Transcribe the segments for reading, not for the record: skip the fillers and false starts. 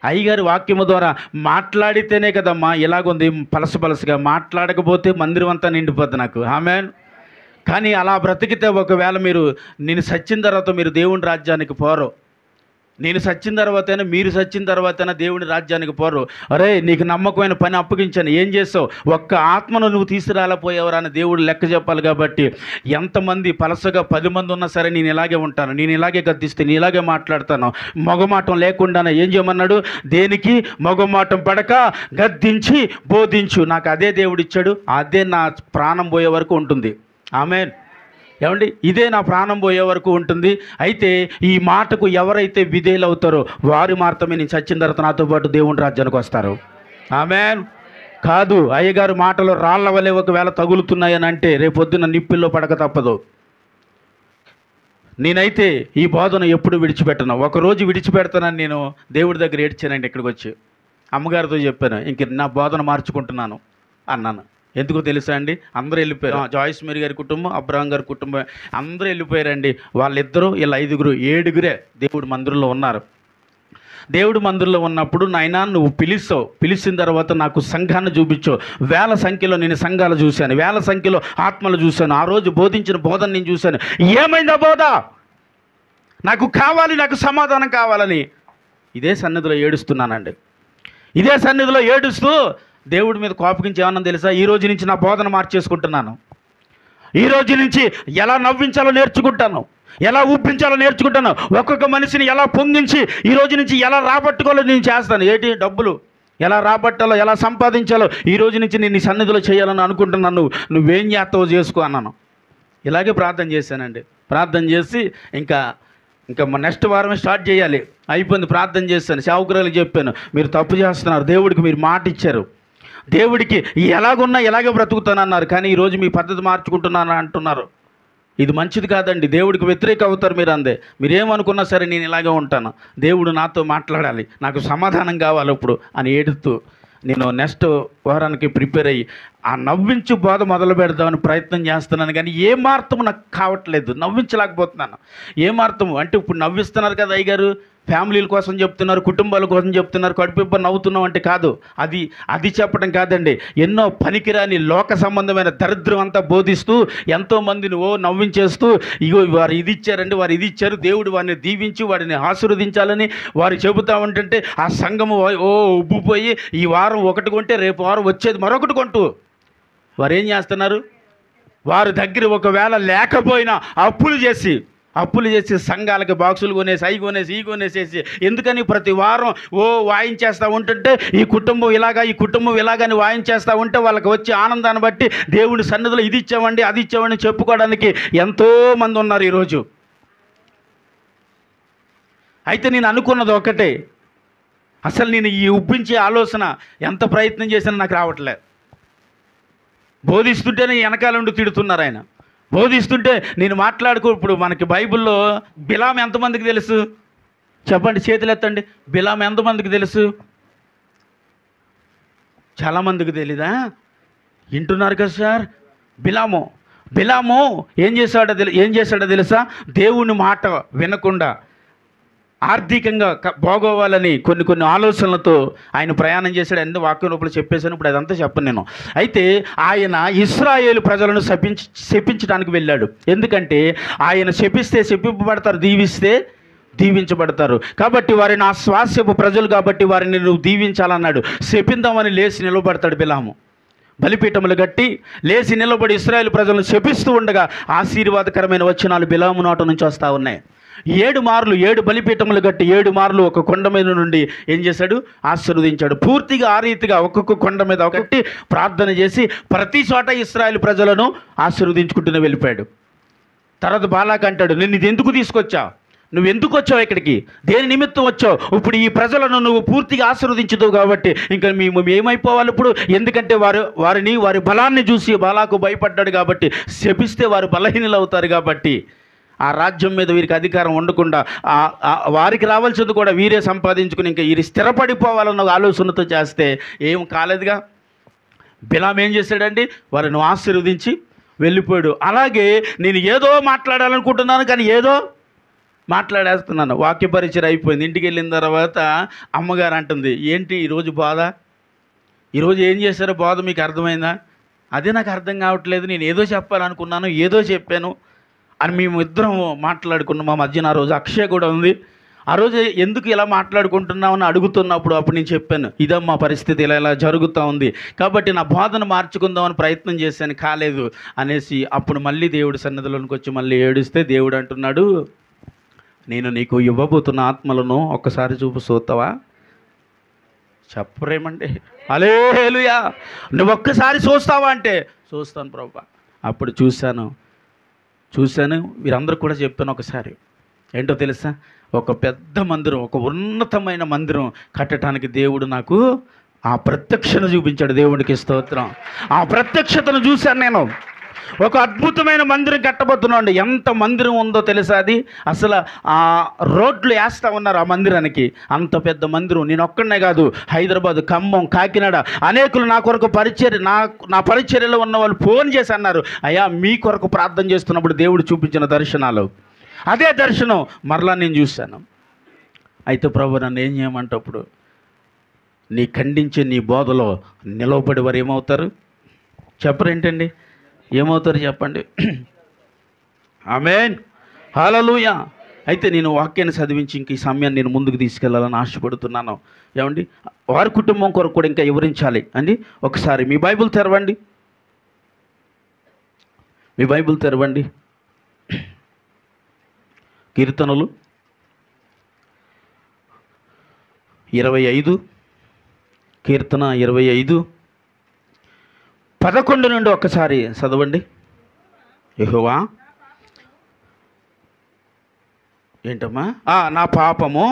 అయ్యగారి వాక్యము ద్వారా మాట్లాడితేనే కదమ్మా ఇలాగుంది పలసపలసగా, మాట్లాడకపోతే మందిరం అంతా నిండిపోద్ది నాకు. ఆమేన్. కానీ అలా బ్రతికితే ఒకవేళ నేను సచ్చిన తర్వాత మీరు దేవుని రాజ్యానికి పోరు. నేను సచ్చిన తర్వాతైనా మీరు సచ్చిన తర్వాతైనా దేవుని రాజ్యానికి పోరు. అరే నీకు నమ్మకమైన పని అప్పగించాను, ఏం చేసావు, ఒక్క ఆత్మను నువ్వు తీసుకురాలేకపోయావరా అని దేవుడు లెక్క చెప్పాలి. కాబట్టి ఎంతమంది పలసగా 10 మంది ఉన్నా సరే నేను ఇలాగే ఉంటాను, నేను ఇలాగే గద్దిస్తే, నేను ఇలాగే మాట్లాడతాను. మొగమాటం లేకుండానే ఏం చేయమన్నాడు? దేనికి మొగమాటం పడక గద్దించి బోధించు. నాకు అదే దేవుడిచ్చాడు, అదే నా ప్రాణం పోయే వరకు ఉంటుంది. ఆమేన్. ఏమండి, ఇదే నా ప్రాణం పోయే వరకు ఉంటుంది. అయితే ఈ మాటకు ఎవరైతే విధేయులు అవుతారో వారు మాత్రమే నేను చచ్చిన తర్వాత నాతో పాటు దేవుని రాజ్యానికి వస్తారు. ఆమేన్. కాదు, అయ్యగారు మాటలు రాళ్ల వలె ఒకవేళ తగులుతున్నాయని అంటే రేపొద్దున నిప్పుల్లో పడక తప్పదు. నేనైతే ఈ బోధన ఎప్పుడు విడిచిపెట్టను. ఒకరోజు విడిచిపెడతానని నేను దేవుడి దగ్గర ఏడ్చానండి. ఇక్కడికి వచ్చి అమ్మగారితో చెప్పాను, ఇంక నా బోధన మార్చుకుంటున్నాను అన్నాను. ఎందుకో తెలుసా అండి, అందరూ వెళ్ళిపోయారు. జాయిస్ మేరీ గారి కుటుంబం, అబ్రహాం గారి కుటుంబం అందరూ వెళ్ళిపోయారండి. వాళ్ళిద్దరూ వీళ్ళ 5గురు 7గురే దేవుడి మందిరంలో ఉన్నారు. దేవుడి మందిరంలో ఉన్నప్పుడు నాయనా నువ్వు పిలిచిన తర్వాత నాకు సంఘాన్ని చూపించు. వేల సంఖ్యలో నేను సంఘాలు చూశాను, వేల సంఖ్యలో ఆత్మలు చూశాను. ఆ రోజు బోధించిన బోధన నేను చూశాను. ఏమైందా బోధ? నాకు కావాలి, నాకు సమాధానం కావాలని ఇదే సన్నిధిలో ఏడుస్తున్నానండి. ఇదే సన్నిధిలో ఏడుస్తూ దేవుడి మీద కోపగించి ఏమన్నా తెలుసా, ఈ రోజు నుంచి నా బోధన మార్చేసుకుంటున్నాను. ఈ రోజు నుంచి ఎలా నవ్వించాలో నేర్చుకుంటాను, ఎలా ఊపించాలో నేర్చుకుంటాను. ఒక్కొక్క మనిషిని ఎలా పొంగించి ఈ రోజు నుంచి ఎలా రాబట్టుకోవాలో నేను చేస్తాను. ఏంటి డబ్బులు ఎలా రాబట్టాలో, ఎలా సంపాదించాలో ఈ రోజు నుంచి నేను ఈ సన్నిధిలో చేయాలని అనుకుంటున్నాను. నువ్వేం చేస్తావో చేసుకో అన్నాను. ఇలాగే ప్రార్థన చేశానండి. ప్రార్థన చేసి ఇంకా నెక్స్ట్ వారమే స్టార్ట్ చేయాలి. అయిపోయింది, ప్రార్థన చేశాను. సేవకురాలకు చెప్పాను, మీరు తప్పు చేస్తున్నారు, దేవుడికి మీరు మాట ఇచ్చారు, దేవుడికి ఎలాగున్నా ఎలాగే బ్రతుకుతానన్నారు, కానీ ఈరోజు మీ పద్ధతి మార్చుకుంటున్నాను అంటున్నారు. ఇది మంచిది కాదండి, దేవుడికి వ్యతిరేక అవుతారు మీరు. అందే మీరేమనుకున్నా సరే నేను ఇలాగే ఉంటాను, దేవుడు నాతో మాట్లాడాలి, నాకు సమాధానం కావాలి ఇప్పుడు అని ఏడుతూ నేను నెక్స్ట్ వారానికి ప్రిపేర్ అయ్యి ఆ నవ్వించు బోధ మొదలు పెడదామని ప్రయత్నం చేస్తున్నాను. కానీ ఏ మార్తము నాకు కావట్లేదు, నవ్వించలేకపోతున్నాను. ఏ మార్తము అంటే ఇప్పుడు నవ్విస్తున్నారు కదా అయ్యగారు, ఫ్యామిలీల కోసం చెప్తున్నారు, కుటుంబాల కోసం చెప్తున్నారు, కడుపు నవ్వుతున్నాం అంటే కాదు. అది చెప్పడం కాదండి. ఎన్నో పనికిరాని లోక సంబంధమైన దరిద్రం అంతా బోధిస్తూ ఎంతోమందిని నవ్వించేస్తూ, ఇగో వారు ఇది ఇచ్చారండి, వారు ఇది ఇచ్చారు, దేవుడు వారిని దీవించి వాడిని ఆశీర్వదించాలని వారు చెబుతూ ఉంటుంటే ఆ సంఘము ఉబ్బిపోయి ఈ వారం ఒకటి కొంటే రేపు వారం వచ్చేది మరొకటి కొంటూ వారు ఏం చేస్తున్నారు? వారి దగ్గర ఒకవేళ లేకపోయినా అప్పులు చేసి సంఘాలకి బాక్సులు కొనేసి అవి కొనేసి ఈ కొనేసేసి, ఎందుకని ప్రతి వారం వాయించేస్తూ ఉంటుంటే ఈ కుటుంబం ఇలాగని వాయించేస్తూ ఉంటే వాళ్ళకి వచ్చే ఆనందాన్ని బట్టి దేవుడి సన్నిధిలో ఇది ఇచ్చామండి అది ఇచ్చామని చెప్పుకోవడానికి ఎంతోమంది ఉన్నారు ఈరోజు. అయితే నేను అనుకున్నది ఒకటే, అసలు నేను ఈ ఉబ్బించే ఆలోచన ఎంత ప్రయత్నం చేసినా నాకు రావట్లేదు. బోధిస్తుంటేనే వెనకాల నుండి తిడుతున్నారు ఆయన. బోధిస్తుంటే నేను ఇప్పుడు మనకి బైబిల్లో బిలాం ఎంతమందికి తెలుసు చెప్పండి, చేతులు ఎత్తండి. బిలాం ఎంతమందికి తెలుసు? చాలామందికి తెలీదా? వింటున్నారు కదా సార్. బిలాము ఏం చేశాడో తెలుసా? దేవుని మాట వినకుండా ఆర్థికంగా బాగోవాలని కొన్ని ఆలోచనలతో ఆయన ప్రయాణం చేశాడు. అన్ని వాక్యం లోపల చెప్పేశాను, ఇప్పుడు అదంతా చెప్పను నేను. అయితే ఆయన ఇశ్రాయేలు ప్రజలను శపించడానికి వెళ్ళాడు. ఎందుకంటే ఆయన శపిస్తే శపింపబడతారు, దీవిస్తే దీవించబడతారు. కాబట్టి వారిని నా స్వాస్యపు ప్రజలు కాబట్టి వారిని నువ్వు దీవించాలన్నాడు. శపిందామని లేచి నిలబడతాడు బిలాము. బలిపీఠములు కట్టి లేచి నిలబడి ఇశ్రాయేలు ప్రజలను శపిస్తూ ఉండగా ఆశీర్వాదకరమైన వచనాలు బిలాము నోట నుంచి వస్తూ ఉన్నాయి. 7 బలిపీఠములు కట్టి 7 మార్లు ఒక కొండ మీద నుండి ఏం చేశాడు? ఆశీర్వదించాడు. పూర్తిగా ఆ రీతిగా ఒక్కొక్క కొండ మీద ఒకటి ప్రార్థన చేసి ప్రతి చోట ఇశ్రాయేలు ప్రజలను ఆశీర్వదించుకుంటూనే వెళ్ళిపోయాడు. తర్వాత బాలాక్ అంటాడు, నేను ఇది ఎందుకు తీసుకొచ్చావు? నువ్వు ఎందుకు వచ్చావు ఇక్కడికి? దేని నిమిత్తం వచ్చావు? ఇప్పుడు ఈ ప్రజలను నువ్వు పూర్తిగా ఆశీర్వదించుతావు కాబట్టి ఇంకా మేము ఏమైపోవాలి ఇప్పుడు? ఎందుకంటే వారి బలాన్ని చూసి బాలాకు భయపడ్డాడు కాబట్టి, శపిస్తే వారు బలహీనులు అవుతారు కాబట్టి ఆ రాజ్యం మీద వీరికి అధికారం ఉండకుండా వారికి రావాల్సింది కూడా వీరే సంపాదించుకుని ఇంకా వీరి స్థిరపడిపోవాలన్న ఆలోచనతో చేస్తే ఏం కాలేదుగా. బిలాం ఏం చేశాడండి? వారిని ఆశీర్వదించి వెళ్ళిపోయాడు. అలాగే నేను ఏదో మాట్లాడాలనుకుంటున్నాను, కానీ ఏదో మాట్లాడేస్తున్నాను. వాక్య పరిచయం అయిపోయింది. ఇంటికి వెళ్ళిన తర్వాత అమ్మగారు అంటుంది, ఏంటి ఈరోజు బాధ, ఈరోజు ఏం చేశారో బాధ మీకు అర్థమైందా? అదే నాకు అర్థం కావట్లేదు, నేను ఏదో చెప్పాలనుకున్నాను, ఏదో చెప్పాను అని మేము ఇద్దరం మాట్లాడుకున్నాం. మా మధ్యన ఆ రోజు అక్షయ కూడా ఉంది. ఆ రోజు ఎందుకు ఇలా మాట్లాడుకుంటున్నామని అడుగుతున్నప్పుడు అప్పుడు నేను చెప్పాను, ఇదమ్మా పరిస్థితి, ఇలా ఇలా జరుగుతూ ఉంది, కాబట్టి నా బోధన మార్చుకుందామని ప్రయత్నం చేశాను, కాలేదు అనేసి అప్పుడు మళ్ళీ దేవుడి సన్నిధిలోనికి వచ్చి మళ్ళీ ఏడిస్తే దేవుడు అంటున్నాడు, నేను నీకు ఇవ్వబోతున్న ఆత్మలను ఒక్కసారి చూస్తావా? చెప్పరేమండి, హల్లెలూయా. నువ్వు ఒక్కసారి చూస్తావా అంటే చూస్తాను ప్రభువా. అప్పుడు చూశాను. వీరందరూ కూడా చెప్పాను. ఒకసారి ఏంటో తెలుసా, ఒక పెద్ద మందిరం, ఒక ఉన్నతమైన మందిరం కట్టడానికి దేవుడు నాకు ఆ ప్రత్యక్షను చూపించాడు. దేవుడికి స్తోత్రం. ఆ ప్రత్యక్షతను చూశాను నేను. ఒక అద్భుతమైన మందిరం కట్టబోతున్నాండి. ఎంత మందిరం ఉందో తెలుసా, అది అసలు ఆ రోడ్లు వేస్తూ ఉన్నారు ఆ మందిరానికి. అంత పెద్ద మందిరం. నేను ఒక్కడనే కాదు, హైదరాబాద్, ఖమ్మం, కాకినాడ అనేకులు నా కొరకు నా పరిచర్యలో ఉన్న వాళ్ళు ఫోన్ చేసి అన్నారు, అయ్యా మీ కొరకు ప్రార్థన చేస్తున్నప్పుడు దేవుడు చూపించిన దర్శనాలు, అదే దర్శనం మరలా నేను చూశాను. అయితే ప్రభు నన్ను ఏం చేయమంటప్పుడు, నీ ఖండించే నీ బోధలో నిలవబడి వారు ఏమవుతారు చెప్పరేంటండి? ఏమవుతారు చెప్పండి? ఆమేన్, హల్లెలూయా. అయితే నేను వాక్యాన్ని చదివించి ఇంక ఈ సమయాన్ని నేను ముందుకు తీసుకెళ్లాలని ఆశపడుతున్నాను. ఏమండి, వారి కుటుంబం కొరకు కూడా ఇంకా వివరించాలి అండి. ఒకసారి మీ బైబిల్ తెరవండి, కీర్తనలు 25, కీర్తన 25 11 నుండి ఒక్కసారి చదవండి. యెహోవా, ఏంటమ్మా? నా పాపము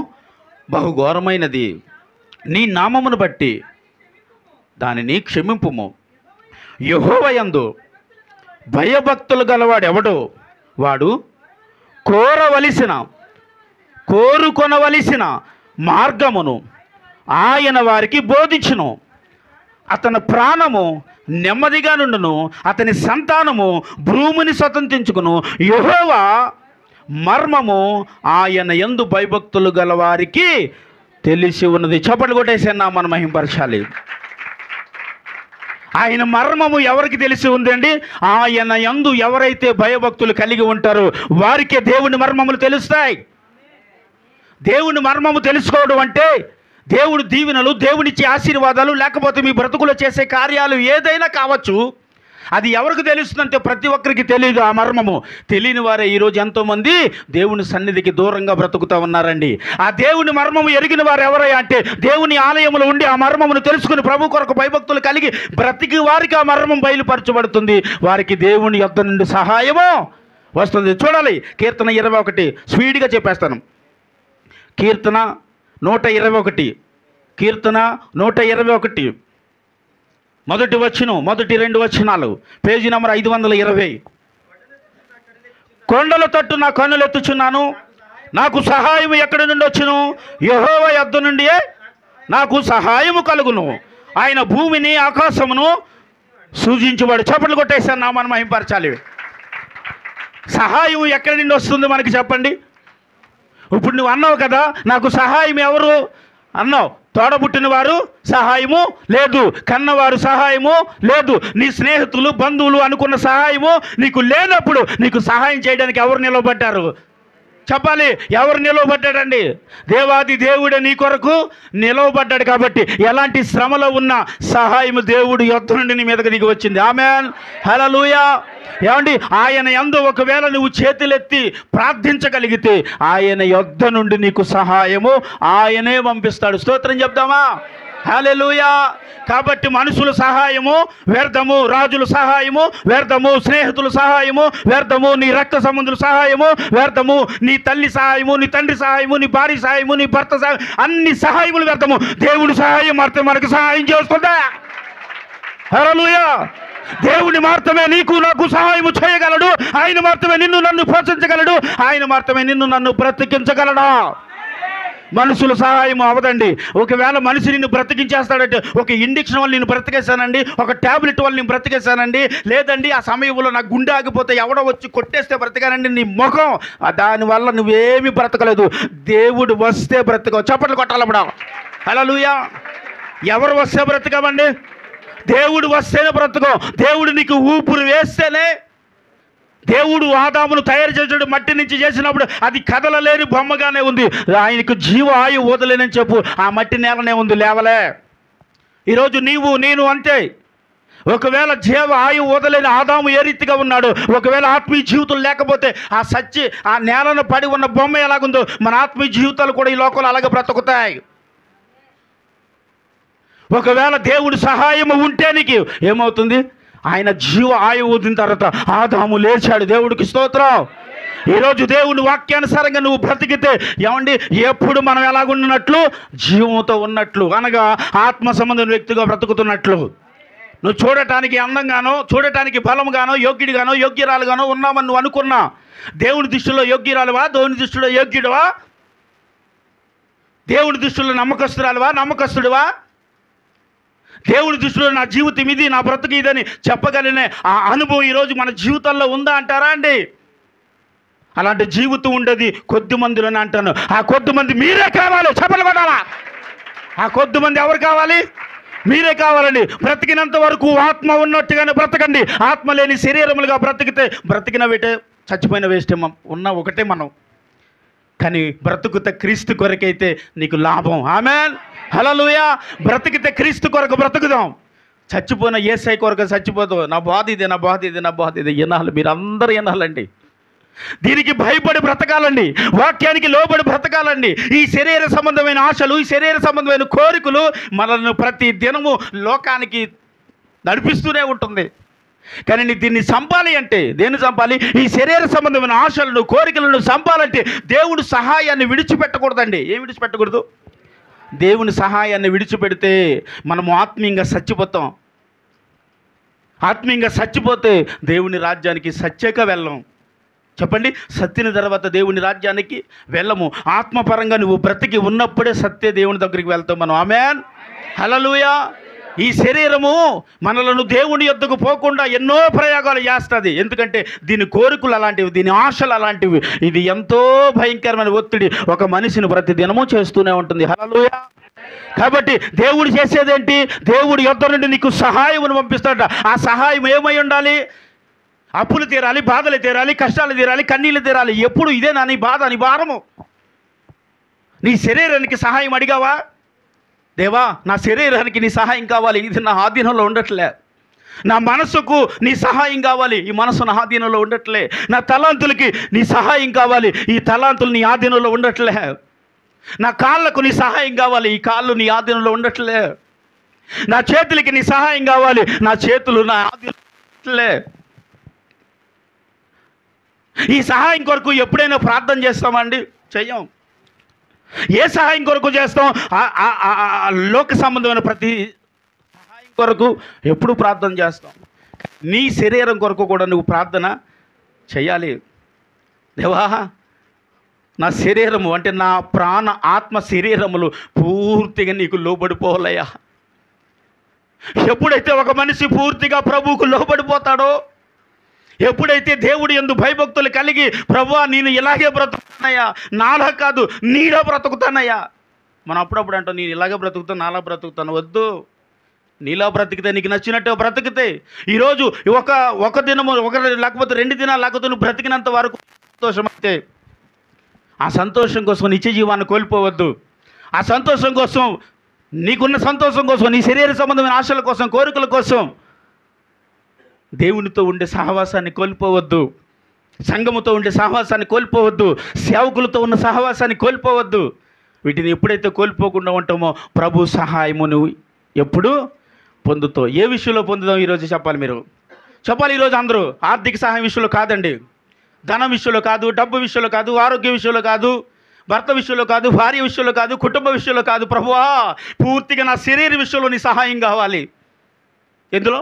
బహుఘోరమైనది, నీ నామమును బట్టి దానిని క్షమింపుము. యెహోవా యందు భయభక్తులు గలవాడెవడో వాడు కోరుకొనవలసిన మార్గమును ఆయన వారికి బోధించును. అతని ప్రాణము నెమ్మదిగా నుండును, అతని సంతానము భూమిని స్వతంత్రించుకును. యెహోవా మర్మము ఆయన యందు భయభక్తులు గల వారికి తెలిసి ఉన్నది. చప్పట్లు కొట్టేసన్నా మనం మహింపరచాలి. ఆయన మర్మము ఎవరికి తెలిసి ఉందండి? ఆయన యందు ఎవరైతే భయభక్తులు కలిగి ఉంటారో వారికే దేవుని మర్మములు తెలుస్తాయి. దేవుని మర్మము తెలుసుకోవడం అంటే దేవుడు దీవెనలు, దేవునిచ్చే ఆశీర్వాదాలు, లేకపోతే మీ బ్రతుకులో చేసే కార్యాలు ఏదైనా కావచ్చు. అది ఎవరికి తెలుస్తుందంటే ప్రతి ఒక్కరికి తెలియదు ఆ మర్మము. తెలియని వారే ఈరోజు ఎంతోమంది దేవుని సన్నిధికి దూరంగా బ్రతుకుతూ ఉన్నారండి. ఆ దేవుని మర్మము ఎరిగిన వారు ఎవరయ్యా అంటే, దేవుని ఆలయములో ఉండి ఆ మర్మమును తెలుసుకుని ప్రభు కొరకు భయభక్తులు కలిగి బ్రతికి వారికి ఆ మర్మం బయలుపరచబడుతుంది. వారికి దేవుని యొద్ద నుండి సహాయము వస్తుంది. చూడాలి, కీర్తన 21 స్పీడ్గా చెప్పేస్తాను. కీర్తన 121 మొదటి వచనం, మొదటి 2 వచనాలు, పేజీ నెంబర్ 520. కొండల తట్టు నా కన్నులు ఎత్తుచున్నాను, నాకు సహాయం ఎక్కడి నుండి వచ్చును? యెహోవా యొద్ద నుండియే నాకు సహాయము కలుగును. ఆయన భూమిని ఆకాశమును సూచించువాడు. చప్పట్లు కొట్టేసాను, నామాన్ని మహింపరచాలి. సహాయం ఎక్కడి నుండి వస్తుంది మనకి చెప్పండి? ఇప్పుడు నువ్వు అన్నావు కదా, నాకు సహాయం ఎవరు అన్నావు. తోడబుట్టిన వారు సహాయము లేదు, కన్నవారు సహాయము లేదు, నీ స్నేహితులు, బంధువులు అనుకున్న సహాయము నీకు లేనప్పుడు నీకు సహాయం చేయడానికి ఎవరు నిలబడ్డారు చెప్పాలి? ఎవరు నిలవబడ్డాడండి? దేవాది దేవుడే నీ కొరకు నిలవబడ్డాడు. కాబట్టి ఎలాంటి శ్రమలో ఉన్న సహాయము దేవుడు యొద్ద నుండి నీ మీదకి దిగి వచ్చింది. ఆమేన్, హల్లెలూయా. ఏమండి, ఆయన యందు ఒకవేళ నువ్వు చేతులెత్తి ప్రార్థించగలిగితే ఆయన యొద్ద నుండి నీకు సహాయము ఆయనే పంపిస్తాడు. స్తోత్రం చెప్దామా? హల్లెలూయా. కాబట్టి మనుషుల సహాయము వ్యర్థము, రాజుల సహాయము వ్యర్థము, స్నేహితుల సహాయము వ్యర్థము, నీ రక్త సంబంధుల సహాయము వ్యర్థము, నీ తల్లి సహాయము, నీ తండ్రి సహాయము, నీ భార్య సహాయము, నీ భర్త సహాయం, అన్ని సహాయములు వ్యర్థము. దేవుడి సహాయం మాత్రమే మనకు సహాయం చేస్తుందా? హల్లెలూయా. దేవుని మాత్రమే నీకు నాకు సహాయము చేయగలడు. ఆయన మాత్రమే నిన్ను నన్ను పోషించగలడు. ఆయన మాత్రమే నిన్ను నన్ను బ్రతికించగలడు. మనుషుల సహాయం అవదండి. ఒకవేళ మనిషి నిన్ను బ్రతికించేస్తాడంటే, ఒక ఇంజెక్షన్ వల్ల నేను బ్రతికేశానండి, ఒక ట్యాబ్లెట్ వల్ల నేను బ్రతికేశానండి, లేదండి ఆ సమయంలో నా గుండె ఆగిపోతే ఎవడో వచ్చి కొట్టేస్తే బ్రతికానండి, నీ ముఖం దానివల్ల నువ్వేమీ బ్రతకలేదు. దేవుడు వస్తే బ్రతకవు. చప్పట్లు కొట్టాలప్పుడు. హల్లెలూయా. ఎవరు వస్తే బ్రతకమండి? దేవుడు వస్తేనే బ్రతకం. దేవుడు నీకు ఊపిరి వేస్తేనే. దేవుడు ఆదామును తయారు చేసాడు, మట్టి నుంచి చేసినప్పుడు అది కదలలేని బొమ్మగానే ఉంది. ఆయనకు జీవ ఆయువు వదలేనని చెప్పు, ఆ మట్టి నేలనే ఉంది, లేవలే. ఈరోజు నేను అంతే. ఒకవేళ జీవ ఆయువు వదలేని ఆదాము ఏ రీతిగా ఉన్నాడు, ఒకవేళ ఆత్మీయ జీవితం లేకపోతే ఆ నేలను పడి ఉన్న బొమ్మ ఎలాగుందో మన ఆత్మీయ జీవితాలు కూడా ఈ లోకంలో అలాగే బ్రతుకుతాయి. ఒకవేళ దేవుడి సహాయం ఉంటే నీకు ఏమవుతుంది? ఆయన జీవ ఆయువు వదిలిన తర్వాత ఆదాము లేచాడు. దేవుడికి స్తోత్రం. ఈరోజు దేవుని వాక్యానుసారంగా నువ్వు బ్రతికితే ఏమండి, ఎప్పుడు మనం ఎలాగున్నట్లు? జీవంతో ఉన్నట్లు, అనగా ఆత్మ సంబంధం వ్యక్తిగా బ్రతుకుతున్నట్లు. నువ్వు చూడటానికి అందంగానో, చూడటానికి బలంగానో, యోగ్యుడిగానో, యోగ్యురాలుగానో ఉన్నామని నువ్వు అనుకున్నా, దేవుని దృష్టిలో యోగ్యురాలువా? దేవుని దృష్టిలో యోగ్యుడివా? దేవుని దృష్టిలో నమ్మకస్తుడివా? దేవుని దృష్టిలో నా జీవితం ఇది, నా బ్రతుకు ఇదని చెప్పగలిగిన ఆ అనుభవం ఈరోజు మన జీవితాల్లో ఉందా అంటారా అండి? అలాంటి జీవితం ఉండేది కొద్ది మందిలోనే అంటాను. ఆ కొద్ది మంది మీరే కావాలి. చెప్పలు కొట్టాలా? ఆ కొద్ది మంది ఎవరు కావాలి? మీరే కావాలండి. బ్రతికినంత వరకు ఆత్మ ఉన్నట్టుగానే బ్రతకండి. ఆత్మ లేని శరీరములుగా బ్రతికితే బ్రతికిన వేటే, చచ్చిపోయిన వేస్తే ఉన్న ఒకటే మనం. కానీ బ్రతుకుతే క్రీస్తు కొరకైతే నీకు లాభం. ఆమేన్. హల్లెలూయా. బ్రతికితే క్రీస్తు కొరకు బ్రతుకుదాం. చచ్చిపోయిన యేసయ్య కొరకు చచ్చిపోతాం. నా బాధ ఇది వినాలి, మీరు అందరూ వినాలండి. దీనికి భయపడి బ్రతకాలండి, వాక్యానికి లోబడి బ్రతకాలండి. ఈ శరీర సంబంధమైన ఆశలు, ఈ శరీర సంబంధమైన కోరికలు మనల్ని ప్రతి దినము లోకానికి నడిపిస్తూనే ఉంటుంది. కానీ నీ దీన్ని చంపాలి అంటే దేన్ని చంపాలి? ఈ శరీర సంబంధమైన ఆశలను, కోరికలను చంపాలంటే దేవుడి సహాయాన్ని విడిచిపెట్టకూడదండి. ఏం విడిచిపెట్టకూడదు? దేవుని సహాయాన్ని విడిచిపెడితే మనము ఆత్మీయంగా చచ్చిపోతాం. ఆత్మీయంగా చచ్చిపోతే దేవుని రాజ్యానికి సత్యక వెళ్ళం. చెప్పండి, సత్యన తర్వాత దేవుని రాజ్యానికి వెళ్ళము. ఆత్మపరంగా నువ్వు బ్రతికి ఉన్నప్పుడే సత్య దేవుని దగ్గరికి వెళ్తాం మనం. ఆమేన్. హల్లెలూయా. ఈ శరీరము మనలను దేవుని యొద్దకు పోకుండా ఎన్నో ప్రయోగాలు చేస్తుంది. ఎందుకంటే దీని కోరికలు అలాంటివి, దీని ఆశలు అలాంటివి. ఇది ఎంతో భయంకరమైన ఒత్తిడి ఒక మనిషిని ప్రతి దినము చేస్తూనే ఉంటుంది. హల్లెలూయా. కాబట్టి దేవుడు చేసేదేంటి? దేవుడి యొద్ద నుండి నీకు సహాయమును పంపిస్తాడట. ఆ సహాయం ఏమై ఉండాలి? అప్పులు తీరాలి, బాధలు తీరాలి, కష్టాలు తీరాలి, కన్నీళ్ళు తీరాలి. ఎప్పుడు ఇదే నీ బాధ, నీ భారము. నీ శరీరానికి సహాయం అడిగావా? దేవా, నా శరీరానికి నీ సహాయం కావాలి, ఇది నా ఆధీనంలో ఉండట్లే. నా మనసుకు నీ సహాయం కావాలి, ఈ మనసు నా ఆధీనంలో ఉండట్లే. నా తలాంతులకి నీ సహాయం కావాలి, ఈ తలాంతులు నీ ఆధీనంలో ఉండట్లే. నా కాళ్ళకు నీ సహాయం కావాలి, ఈ కాళ్ళు నీ ఆధీనంలో ఉండట్లే. నా చేతులకి నీ సహాయం కావాలి, నా చేతులు నా ఆధీనంలో ఉండట్లే. ఈ సహాయం కొరకు ఎప్పుడైనా ప్రార్థన చేస్తామండి? చెయ్యం. ఏ సహాయం కొరకు చేస్తాం? లోక సంబంధమైన ప్రతి సహాయం కొరకు ఎప్పుడు ప్రార్థన చేస్తాం. నీ శరీరం కొరకు కూడా నువ్వు ప్రార్థన చేయాలి. దేవా, నా శరీరము అంటే నా ప్రాణ ఆత్మ శరీరములు పూర్తిగా నీకు లోబడిపోవాలయ్యా. ఎప్పుడైతే ఒక మనిషి పూర్తిగా ప్రభువుకు లోబడిపోతాడో, ఎప్పుడైతే దేవుడు యందు భయభక్తులు కలిగి, ప్రభువా నేను ఇలాగే బ్రతుకుతానయ్యా, నాలా కాదు నీలా బ్రతుకుతానయ్యా. మనం అప్పుడప్పుడు అంటాం, నేను ఇలాగే బ్రతుకుతాను, నాలా బ్రతుకుతాను. వద్దు, నీలా బ్రతికితే, నీకు నచ్చినట్టు బ్రతికితే, ఈరోజు ఒక దినము, లేకపోతే 2 దినాలు లేకపోతే నువ్వు బ్రతికినంత వరకు సంతోషం అయితే, ఆ సంతోషం కోసం నిత్య జీవాన్ని కోల్పోవద్దు. ఆ సంతోషం కోసం, నీకున్న సంతోషం కోసం, నీ శరీర సంబంధమైన ఆశల కోసం, కోరికల కోసం దేవునితో ఉండే సహవాసాన్ని కోల్పోవద్దు. సంఘముతో ఉండే సహవాసాన్ని కోల్పోవద్దు. సేవకులతో ఉన్న సహవాసాన్ని కోల్పోవద్దు. వీటిని ఎప్పుడైతే కోల్పోకుండా ఉంటామో ప్రభు సహాయము నువ్వు ఎప్పుడు పొందుతావు. ఏ విషయంలో పొందుదాం ఈరోజు చెప్పాలి. మీరు చెప్పాలి ఈరోజు అందరూ. ఆర్థిక సహాయం విషయంలో కాదండి, ధనం విషయంలో కాదు, డబ్బు విషయంలో కాదు, ఆరోగ్య విషయంలో కాదు, భర్త విషయంలో కాదు, భార్య విషయంలో కాదు, కుటుంబ విషయంలో కాదు. ప్రభువా, పూర్తిగా నా శరీర విషయంలో నీ సహాయం కావాలి. ఎందులో?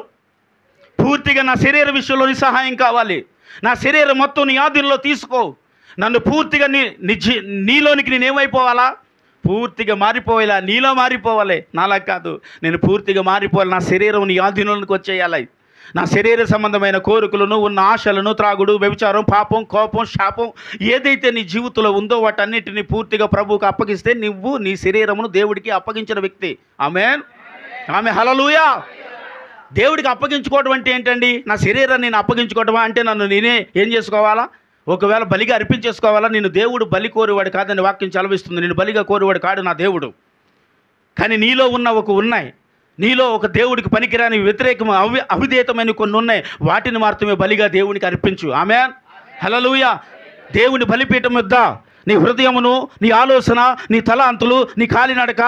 పూర్తిగా నా శరీర విషయంలో నీ సహాయం కావాలి. నా శరీరం మొత్తం నీ ఆధీనంలో తీసుకో. నన్ను పూర్తిగా నీలోనికి నేనేమైపోవాలా? పూర్తిగా మారిపోయేలా నీలో మారిపోవాలి, నాలా కాదు. నేను పూర్తిగా మారిపోవాలి. నా శరీరం నీ ఆధీనంలోకి వచ్చేయాలి. నా శరీర సంబంధమైన కోరికలను, ఉన్న ఆశలను, త్రాగుడు, వ్యభిచారం, పాపం, కోపం, శాపం ఏదైతే నీ జీవితంలో ఉందో వాటన్నిటిని పూర్తిగా ప్రభువుకు అప్పగిస్తే నువ్వు నీ శరీరమును దేవుడికి అప్పగించిన వ్యక్తి. ఆమేన్. ఆమె హల్లెలూయా. దేవుడికి అప్పగించుకోవడం అంటే ఏంటండి? నా శరీరాన్ని నేను అప్పగించుకోవడమా అంటే నన్ను నేనే ఏం చేసుకోవాలా? ఒకవేళ బలిగా అర్పించేసుకోవాలా? నేను దేవుడు బలి కోరేవాడు కాదని వాక్యం చలవిస్తుంది. నేను బలిగా కోరేవాడు కాడు నా దేవుడు. కానీ నీలో ఉన్నాయి, నీలో ఒక దేవుడికి పనికిరాని వ్యతిరేకం అవిధేయతమైన కొన్ని ఉన్నాయి. వాటిని మాత్రమే బలిగా దేవునికి అర్పించు. ఆమేన్. హల్లెలూయా. దేవుని బలిపీఠం వద్ద నీ హృదయమును, నీ ఆలోచన, నీ తలాంతులు, నీ కాలినడక,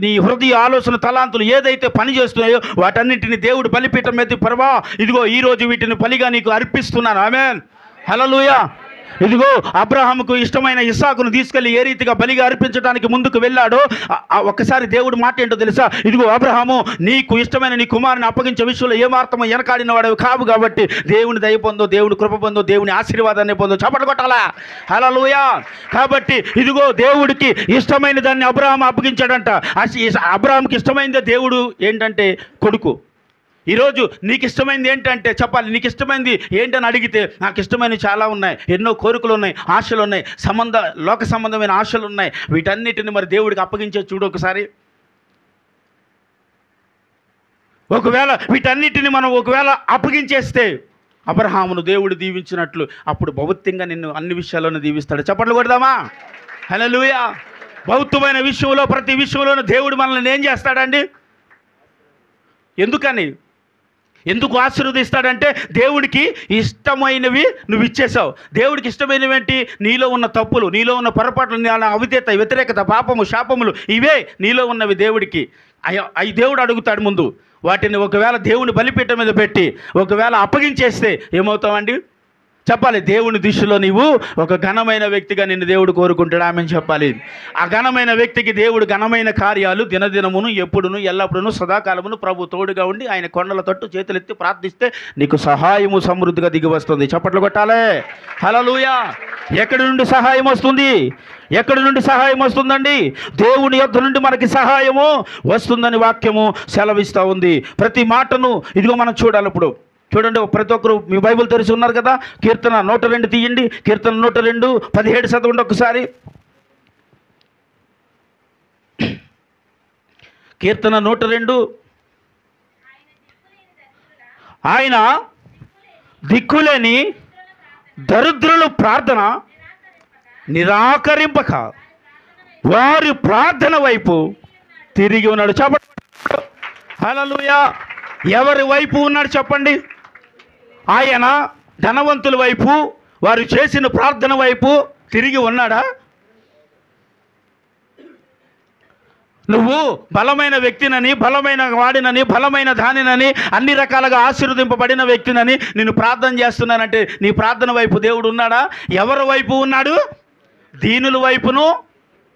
నీ హృదయ ఆలోచన తలాంతులు ఏదైతే పని చేస్తున్నాయో వాటన్నింటినీ దేవుడు బలిపీఠం మీద పరవా ఇదిగో ఈరోజు వీటిని బలిగా నీకు అర్పిస్తున్నాను. ఆమేన్. హల్లెలూయా. ఇదిగో అబ్రహాముకు ఇష్టమైన ఇస్సాకును తీసుకెళ్లి ఏ రీతిగా బలిగా అర్పించడానికి ముందుకు వెళ్ళాడో ఒక్కసారి దేవుడు మాట ఏంటో తెలుసా? ఇదిగో అబ్రహాము, నీకు ఇష్టమైన నీ కుమారుని అప్పగించే విషయంలో ఏమాత్రమో వెనకాడిన వాడు కావు కాబట్టి దేవుని దయ పొందో, దేవుని కృప పొందో, దేవుని ఆశీర్వాదాన్ని పొందో. చప్పట్లు కొట్టాలా? హల్లెలూయా. కాబట్టి ఇదిగో దేవుడికి ఇష్టమైన దాన్ని అబ్రహాము అప్పగించాడంట. అబ్రహాముకి ఇష్టమైనదే దేవుడు ఏంటంటే కొడుకు. ఈరోజు నీకు ఇష్టమైనది ఏంటంటే చెప్పాలి. నీకు ఇష్టమైనది ఏంటని అడిగితే నాకు ఇష్టమైనవి చాలా ఉన్నాయి, ఎన్నో కోరికలు ఉన్నాయి, ఆశలు ఉన్నాయి, లోక సంబంధమైన ఆశలు ఉన్నాయి. వీటన్నిటిని మరి దేవుడికి అప్పగించే చూడు ఒకసారి. ఒకవేళ వీటన్నిటిని మనం అప్పగించేస్తే అబ్రహామును దేవుడు దీవించినట్లు అప్పుడు భౌతికంగా నిన్ను అన్ని విషయాల్లోనూ దీవిస్తాడు. చప్పట్లు కొడదామా? హల్లెలూయా. భౌతికమైన విషయంలో ప్రతి విషయంలోనూ దేవుడు మనల్ని ఏం చేస్తాడండి? ఎందుకు ఆశీర్వదిస్తాడంటే దేవుడికి ఇష్టమైనవి నువ్వు ఇచ్చేసావు. దేవుడికి ఇష్టమైనవి ఏంటి? నీలో ఉన్న తప్పులు, నీలో ఉన్న పొరపాట్లు, అవిధేయత, వ్యతిరేకత, పాపము, శాపములు ఇవే నీలో ఉన్నవి. దేవుడికి అవి దేవుడు అడుగుతాడు ముందు. వాటిని ఒకవేళ దేవుని బలిపీఠం మీద పెట్టి ఒకవేళ అప్పగించేస్తే ఏమవుతావండి? చెప్పాలి. దేవుని దృష్టిలో నీవు ఒక ఘనమైన వ్యక్తిగా నిన్ను దేవుడు కోరుకుంటాడు. ఆమెను చెప్పాలి. ఆ ఘనమైన వ్యక్తికి దేవుడు ఘనమైన కార్యాలు దినదినమును, ఎప్పుడును, ఎల్లప్పుడూ, సదాకాలమును ప్రభు తోడుగా ఉండి ఆయన కొండల తట్టు చేతులెత్తి ప్రార్థిస్తే నీకు సహాయము సమృద్ధిగా దిగి వస్తుంది. చప్పట్లు కొట్టాలే. హల్లెలూయా. ఎక్కడి నుండి సహాయం వస్తుంది? ఎక్కడి నుండి సహాయం వస్తుందండి? దేవుని యొద్ద నుండి మనకి సహాయము వస్తుందని వాక్యము సెలవిస్తూ ఉంది. ప్రతి మాటను ఇదిగో మనం చూడాలి. ఇప్పుడు చూడండి, ప్రతి ఒక్కరు మీ బైబిల్ తెరిచి ఉన్నారు కదా. కీర్తన 102 తీయండి. కీర్తన 102 17 చదవండి ఒకసారి. కీర్తన 102. ఆయన దిక్కులేని దరిద్రుల ప్రార్థన నిరాకరింపక వారి ప్రార్థన వైపు తిరిగి ఉన్నాడు. చెప్పండి. హల్లెలూయా. ఎవరి వైపు ఉన్నాడు చెప్పండి? ఆయన ధనవంతుల వైపు, వారు చేసిన ప్రార్థన వైపు తిరిగి ఉన్నాడా? నువ్వు బలమైన వ్యక్తినని, బలమైన వాడినని, బలమైన దానినని, అన్ని రకాలుగా ఆశీర్వదింపబడిన వ్యక్తినని నేను ప్రార్థన చేస్తున్నానంటే నీ ప్రార్థన వైపు దేవుడు ఉన్నాడా? ఎవరి వైపు ఉన్నాడు? దీనుల వైపును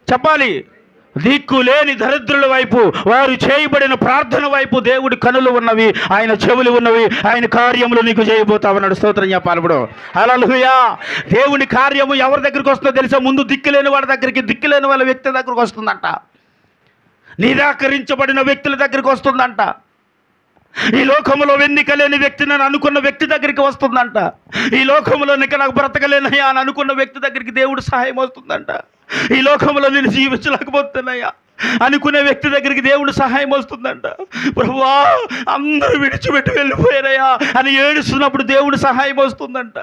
చెప్పాలి. దిక్కులేని దరిద్రుల వైపు, వారు చేయబడిన ప్రార్థన వైపు దేవుడి కనులు ఉన్నవి, ఆయన చెవులు ఉన్నవి, ఆయన కార్యములు నీకు చేయబోతామన్నాడు. స్తోత్రం చెప్పాలి. ఇప్పుడు హల్లెలూయా. దేవుని కార్యము ఎవరి దగ్గరికి వస్తుందో తెలుసా? ముందు దిక్కులేని వాడి దగ్గరికి, దిక్కులేని వాళ్ళ వ్యక్తి దగ్గరికి వస్తుందంట. నిరాకరించబడిన వ్యక్తుల దగ్గరికి వస్తుందంట. ఈ లోకంలో ఎన్నిక లేని వ్యక్తి నన్ను అనుకున్న వ్యక్తి దగ్గరికి వస్తుందంట. ఈ లోకంలో నాకు బ్రతకలేనయ్యా అని అనుకున్న వ్యక్తి దగ్గరికి దేవుడు సహాయం వస్తుందంట. ఈ లోకంలో నేను జీవించలేకపోతున్నాయా అనుకునే వ్యక్తి దగ్గరికి దేవుడు సహాయం వస్తుందంట. ప్రభువా, అందరూ విడిచిపెట్టి వెళ్ళిపోయారయ్యా అని ఏడుస్తున్నప్పుడు దేవుడు సహాయం వస్తుందంట.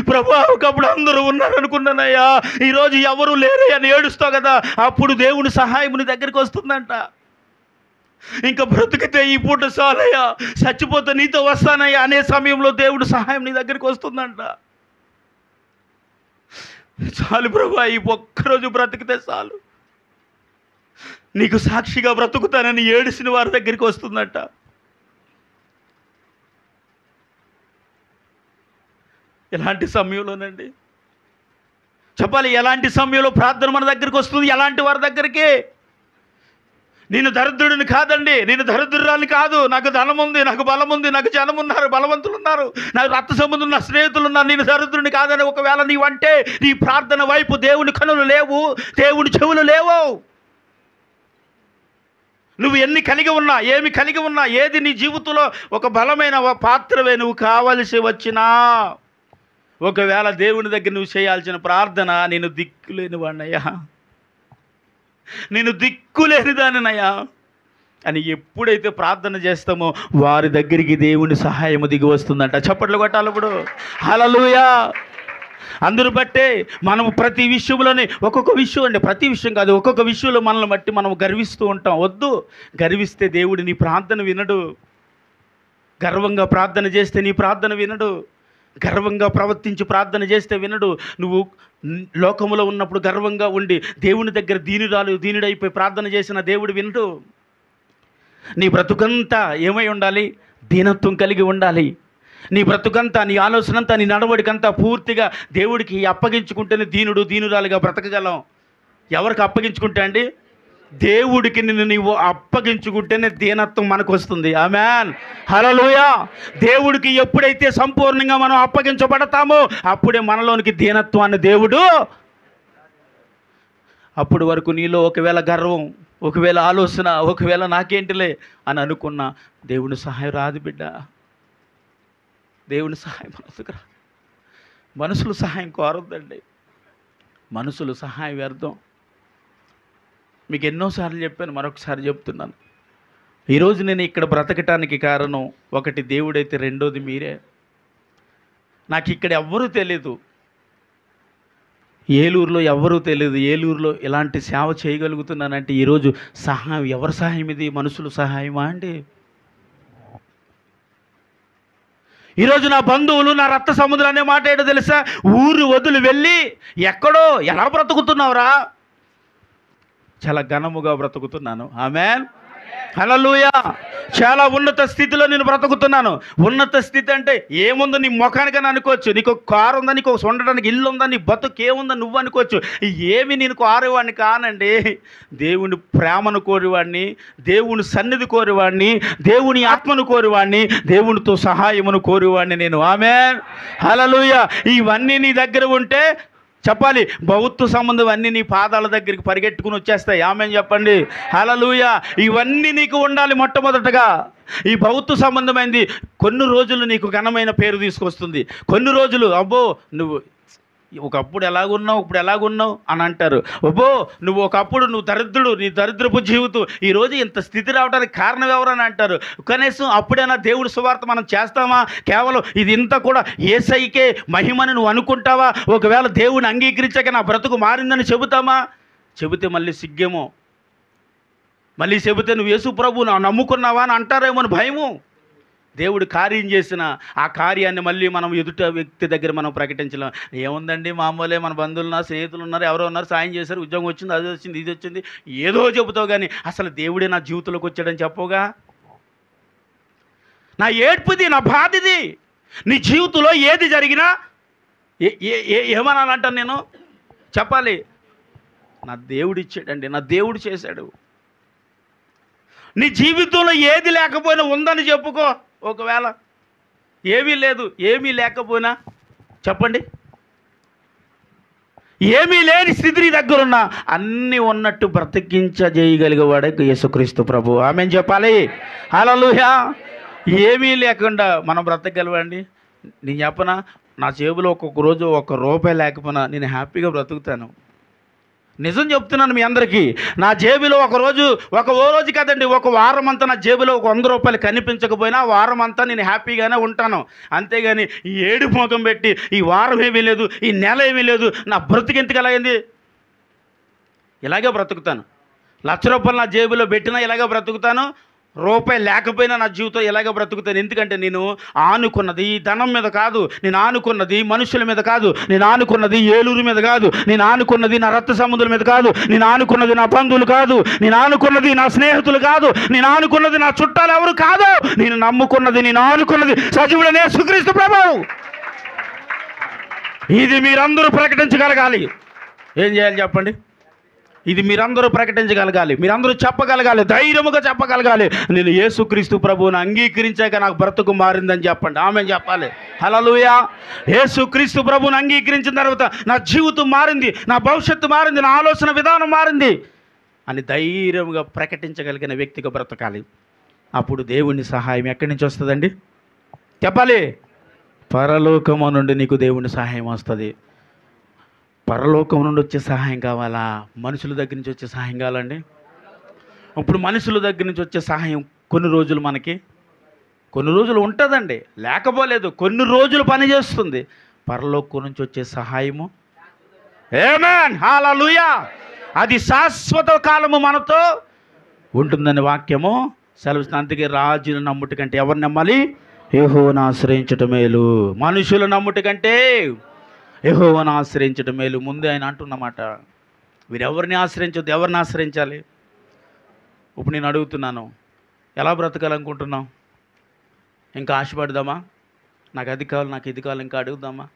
ప్రభువా, ఒకప్పుడు అందరూ ఉన్నారు అనుకున్నానయ్యా, ఈరోజు ఎవరు లేరయ్యా అని ఏడుస్తావు కదా, అప్పుడు దేవుడి సహాయం నీ దగ్గరికి వస్తుందంట. ఇంకా బ్రతికితే ఈ పూట చాలయ్యా, చచ్చిపోతే నీతో వస్తానయ్యా అనే సమయంలో దేవుడు సహాయం నీ దగ్గరికి వస్తుందంట. చాలు ప్రభువా, ఈ ఒక్కరోజు బ్రతికితే చాలు, నీకు సాక్షిగా బ్రతుకుతానని ఏడిసిన వారి దగ్గరికి వస్తుందంట. ఎలాంటి సమయంలోనండి చెప్పాలి? ఎలాంటి సమయంలో ప్రార్థన మన దగ్గరికి వస్తుంది? ఎలాంటి వారి దగ్గరికి? నేను దరిద్రుడిని కాదండి, నేను దరిద్రురాలు కాదు. నాకు ధనం ఉంది, నాకు బలం ఉంది, నాకు జనం ఉన్నారు, బలవంతులు ఉన్నారు, నాకు రక్త సంబంధులు, నా స్నేహితులు ఉన్నారు. నేను దరిద్రుడిని కాదని ఒకవేళ నీవంటే నీ ప్రార్థన వైపు దేవుని కనులు లేవు, దేవుని చెవులు లేవు. నువ్వు ఎన్ని కలిగి ఉన్నా, ఏమి కలిగి ఉన్నా, ఏది నీ జీవితంలో ఒక బలమైన పాత్రవే నువ్వు కావలసి వచ్చినా, ఒకవేళ దేవుని దగ్గర నువ్వు చేయాల్సిన ప్రార్థన, నేను దిక్కులేని వాడినయ్యా, నేను దిక్కులేని దానినయ్యా అని ఎప్పుడైతే ప్రార్థన చేస్తామో వారి దగ్గరికి దేవుని సహాయము దిగి వస్తుందంట. చప్పట్లు కొట్టాలి ఇప్పుడు. హల్లెలూయా. అందరూ బట్టే మనము ప్రతి విషయంలోనే ఒక్కొక్క విషయం అండి, ప్రతి విషయం కాదు, ఒక్కొక్క విషయంలో మనల్ని బట్టి మనం గర్విస్తూ ఉంటాం. వద్దు, గర్విస్తే దేవుడు నీ ప్రార్థన వినడు. గర్వంగా ప్రార్థన చేస్తే నీ ప్రార్థన వినడు. గర్వంగా ప్రవర్తించి ప్రార్థన చేస్తే వినడు. నువ్వు లోకములో ఉన్నప్పుడు గర్వంగా ఉండి దేవుని దగ్గర దీనుడైపోయి ప్రార్థన చేసిన దేవుడు వినడు. నీ బ్రతుకంతా ఏమై ఉండాలి? దీనత్వం కలిగి ఉండాలి. నీ బ్రతుకంతా, నీ ఆలోచనంతా, నీ నడవడికంతా పూర్తిగా దేవుడికి అప్పగించుకుంటేనే దీనురాలుగా బ్రతకగలం. ఎవరికి అప్పగించుకుంటే అండి? దేవుడికి నిన్ను నీవు అప్పగించుకుంటేనే దీనత్వం మనకు వస్తుంది. ఆమేన్. హల్లెలూయా. దేవుడికి ఎప్పుడైతే సంపూర్ణంగా మనం అప్పగించబడతామో అప్పుడే మనలోనికి దీనత్వాన్ని దేవుడు. అప్పుడు వరకు నీలో ఒకవేళ గర్వం, ఒకవేళ ఆలోచన, ఒకవేళ నాకేంటిలే అని అనుకున్నా దేవుని సహాయం రాదు బిడ్డ. దేవుని సహాయం మనసుకు రాదు. మనుషులు సహాయం కోరొద్దండి. మనుషులు సహాయం వ్యర్థం. మీకు ఎన్నోసార్లు చెప్పాను, మరొకసారి చెప్తున్నాను. ఈరోజు నేను ఇక్కడ బ్రతకటానికి కారణం ఒకటి దేవుడైతే, రెండోది మీరే. నాకు ఇక్కడ ఎవ్వరూ తెలీదు, ఏలూరులో ఎవ్వరూ తెలియదు. ఏలూరులో ఇలాంటి సేవ చేయగలుగుతున్నానంటే ఈరోజు సహాయం, ఎవరి సహాయం ఇది? మనుషుల సహాయమా అండి? ఈరోజు నా బంధువులు, నా రక్త సముద్రం అనే మాట ఏంటో తెలుసా? ఊరు వదిలి వెళ్ళి ఎక్కడో ఎలా బ్రతుకుతున్నావురా? చాలా ఘనముగా బ్రతుకుతున్నాను. ఆమేన్. హల్లెలూయా. చాలా ఉన్నత స్థితిలో నేను బ్రతుకుతున్నాను. ఉన్నత స్థితి అంటే ఏముందో నీ ముఖానికని అనుకోవచ్చు. నీకు ఒక కారు ఉందా, నీకు ఒక ఉండడానికి ఇల్లు ఉందా, నీ బతుకు ఏముందా నువ్వు అనుకోవచ్చు. ఏమి నేను కోరేవాడిని కానండి. దేవుని ప్రేమను కోరేవాడిని, దేవుని సన్నిధి కోరేవాడిని, దేవుని ఆత్మను కోరేవాడిని, దేవునితో సహాయమును కోరేవాడిని నేను. ఆమేన్. హల్లెలూయా. ఇవన్నీ నీ దగ్గర ఉంటే చెప్పాలి, భౌత్వ సంబంధం అన్నీ నీ పాదాల దగ్గరికి పరిగెట్టుకుని వచ్చేస్తాయి. ఆమేన్ చెప్పండి. హల్లెలూయా. ఇవన్నీ నీకు ఉండాలి. మొట్టమొదటగా ఈ భౌత్వ సంబంధమైంది కొన్ని రోజులు నీకు ఘనమైన పేరు తీసుకొస్తుంది. కొన్ని రోజులు అబ్బో నువ్వు ఒకప్పుడు ఎలాగున్నావు, ఇప్పుడు ఎలాగున్నావు అని అంటారు. అబ్బో నువ్వు దరిద్రుడు, నీ దరిద్రపు జీవితం ఈరోజు ఇంత స్థితి రావడానికి కారణం ఎవరని అంటారు. కనీసం అప్పుడైనా దేవుడి సువార్త మనం చేస్తామా? కేవలం ఇది ఇంత కూడా యేసయ్యకే మహిమని నువ్వు అనుకుంటావా? ఒకవేళ దేవుని అంగీకరించక నా బ్రతుకు మారిందని చెబుతామా? చెబితే మళ్ళీ సిగ్గేమో, మళ్ళీ చెబితే నువ్వు యేసు ప్రభు నమ్ముకున్నావా అని అంటారేమో అని భయము. దేవుడు కార్యం చేసిన ఆ కార్యాన్ని మళ్ళీ మనం ఎదుట వ్యక్తి దగ్గర మనం ప్రకటించలేం. ఏముందండి, మామూలే, మన బంధువులు ఉన్నారు, స్నేహితులు ఉన్నారు, ఎవరో ఉన్నారు, సాయం చేశారు, ఉద్యోగం వచ్చింది, అది వచ్చింది, ఇది వచ్చింది, ఏదో చెబుతావు. కానీ అసలు దేవుడే నా జీవితంలోకి వచ్చాడని చెప్పవుగా. నా ఏడ్పుది, నా బాధది. నీ జీవితంలో ఏది జరిగినా ఏమనాలంటాను నేను? చెప్పాలి, నా దేవుడు ఇచ్చాడండి, నా దేవుడు చేశాడు. నీ జీవితంలో ఏది లేకపోయినా ఉందని చెప్పుకో. ఒకవేళ ఏమీ లేదు, ఏమీ లేకపోయినా చెప్పండి, ఏమీ లేని స్థితి నీ దగ్గరున్నా అన్నీ ఉన్నట్టు బ్రతికించజేయగలిగేవాడే యేసుక్రీస్తు ప్రభు. ఆమేన్ చెప్పాలి. హల్లెలూయా. ఏమీ లేకుండా మనం బ్రతకగలవండి? నేను చెప్పనా, నా జేబులో ఒక్కొక్క రోజు ₹1 లేకపోయినా నేను హ్యాపీగా బ్రతుకుతాను. నిజం చెప్తున్నాను మీ అందరికీ. నా జేబులో ఓ రోజు కదండి, ఒక వారం అంతా నా జేబులో ₹100 కనిపించకపోయినా వారం అంతా నేను హ్యాపీగానే ఉంటాను. అంతేగాని ఈ ఏడు ముఖం పెట్టి ఈ వారం ఏమీ లేదు, ఈ నెల ఏమీ లేదు, నా బ్రతుకు ఎందుకు ఎలా అయింది? ఇలాగే బ్రతుకుతాను. ₹1,00,000 నా జేబులో పెట్టినా ఇలాగే బ్రతుకుతాను, రూపాయి లేకపోయినా నా జీవితం ఎలాగ బ్రతుకుతాను. ఎందుకంటే నేను ఆనుకున్నది ఈ ధనం మీద కాదు, నేను ఆనుకున్నది మనుషుల మీద కాదు, నేను ఆనుకున్నది ఏలూరు మీద కాదు, నేను ఆనుకున్నది నా రక్త సంబంధుల మీద కాదు, నేను ఆనుకున్నది నా బంధువులు కాదు, నేను ఆనుకున్నది నా స్నేహితులు కాదు, నేను ఆనుకున్నది నా చుట్టాలు ఎవరు కాదు, నేను నమ్ముకున్నది, నేను ఆనుకున్నది సజీవుడైన యేసుక్రీస్తు ప్రభువు. ఇది మీరందరూ ప్రకటించగలగాలి. ఏం చేయాలి చెప్పండి? ఇది మీరందరూ ప్రకటించగలగాలి, మీరందరూ చెప్పగలగాలి, ధైర్యముగా చెప్పగలగాలి. నేను యేసుక్రీస్తు ప్రభువుని అంగీకరించాక నాకు బ్రతుకు మారిందని చెప్పండి. ఆమె చెప్పాలి. హల్లెలూయా. యేసుక్రీస్తు ప్రభువుని అంగీకరించిన తర్వాత నా జీవితం మారింది, నా భవిష్యత్తు మారింది, నా ఆలోచన విధానం మారింది అని ధైర్యంగా ప్రకటించగలిగిన వ్యక్తిగా బ్రతకాలి. అప్పుడు దేవుని సహాయం ఎక్కడి నుంచి వస్తుందండి? చెప్పాలి. పరలోకము నుండి నీకు దేవుని సహాయం వస్తుంది. పరలోకం నుండి వచ్చే సహాయం కావాలా? మనుషుల దగ్గర నుంచి వచ్చే సహాయం కావాలండి? ఇప్పుడు మనుషుల దగ్గర నుంచి వచ్చే సహాయం కొన్ని రోజులు కొన్ని రోజులు ఉంటుందండి, లేకపోలేదు, కొన్ని రోజులు పనిచేస్తుంది. పరలోకం నుంచి వచ్చే సహాయము ఆమేన్ హల్లెలూయా, అది శాశ్వత కాలము మనతో ఉంటుందని వాక్యము సెలవిస్తుంది. అందుకే రాజును నమ్ముట కంటే ఎవరు నమ్మాలి? యెహోవాను ఆశ్రయించటం మేలు. మనుషులు నమ్ముట కంటే యెహోవాను ఆశ్రయించటం మేలు. ముందే ఆయన అంటున్నమాట. వీరెవరిని ఆశ్రయించొద్దు, ఎవరిని ఆశ్రయించాలి? ఇప్పుడు నేను అడుగుతున్నాను, ఎలా బ్రతకాలనుకుంటున్నాం? ఇంకా ఆశపడదామా? నాకు అది కావాలి, నాకు ఇది కావాలి, ఇంకా అడుగుదామా?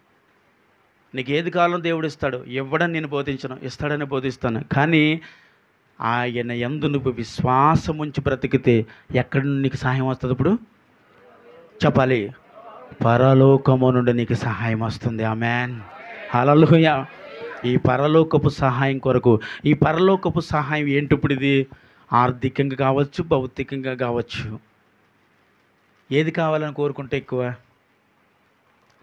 నీకు ఏది కావాలో దేవుడు ఇస్తాడు. ఇవ్వడని నేను బోధించను, ఇస్తాడని బోధిస్తాను. కానీ ఆయన యందు నువ్వు విశ్వాసం ఉంచి బ్రతికితే ఎక్కడి నుండి నీకు సహాయం వస్తుంది? ఇప్పుడు చెప్పాలి. పరలోకము నుండి నీకు సహాయం వస్తుంది. ఆమేన్ హల్లెలూయా. ఈ పరలోకపు సహాయం కొరకు, ఈ పరలోకపు సహాయం ఏంటి? ఇప్పుడు ఇది ఆర్థికంగా కావచ్చు, భౌతికంగా కావచ్చు. ఏది కావాలని కోరుకుంటే ఎక్కువ?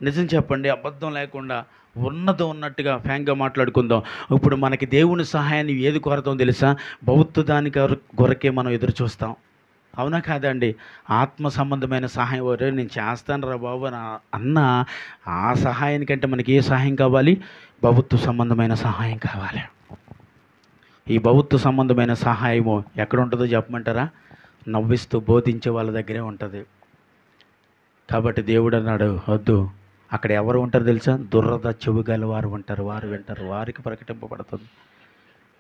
నిజం చెప్పండి, అబద్ధం లేకుండా ఉన్నది ఉన్నట్టుగా ఫ్యాంక్గా మాట్లాడుకుందాం. ఇప్పుడు మనకి దేవుని సహాయాన్ని ఏది కోరతాం తెలుసా? భౌతిక కొరకే మనం ఎదురు చూస్తాం. అవునా కాదండి? ఆత్మ సంబంధమైన సహాయం వరే నేను చేస్తాను రా బాబు అన్న ఆ సహాయానికంటే మనకి ఏ సహాయం కావాలి? భౌతిక సంబంధమైన సహాయం కావాలి. ఈ భౌతిక సంబంధమైన సహాయము ఎక్కడ ఉంటుందో చెప్పమంటారా? నవ్విస్తూ బోధించే వాళ్ళ దగ్గరే ఉంటుంది. కాబట్టి దేవుడు అన్నాడు, వద్దు, అక్కడ ఎవరు ఉంటారు తెలుసా? దురద చెవిగల వారు ఉంటారు, వారు వింటారు, వారికి ప్రకటింపబడుతుంది.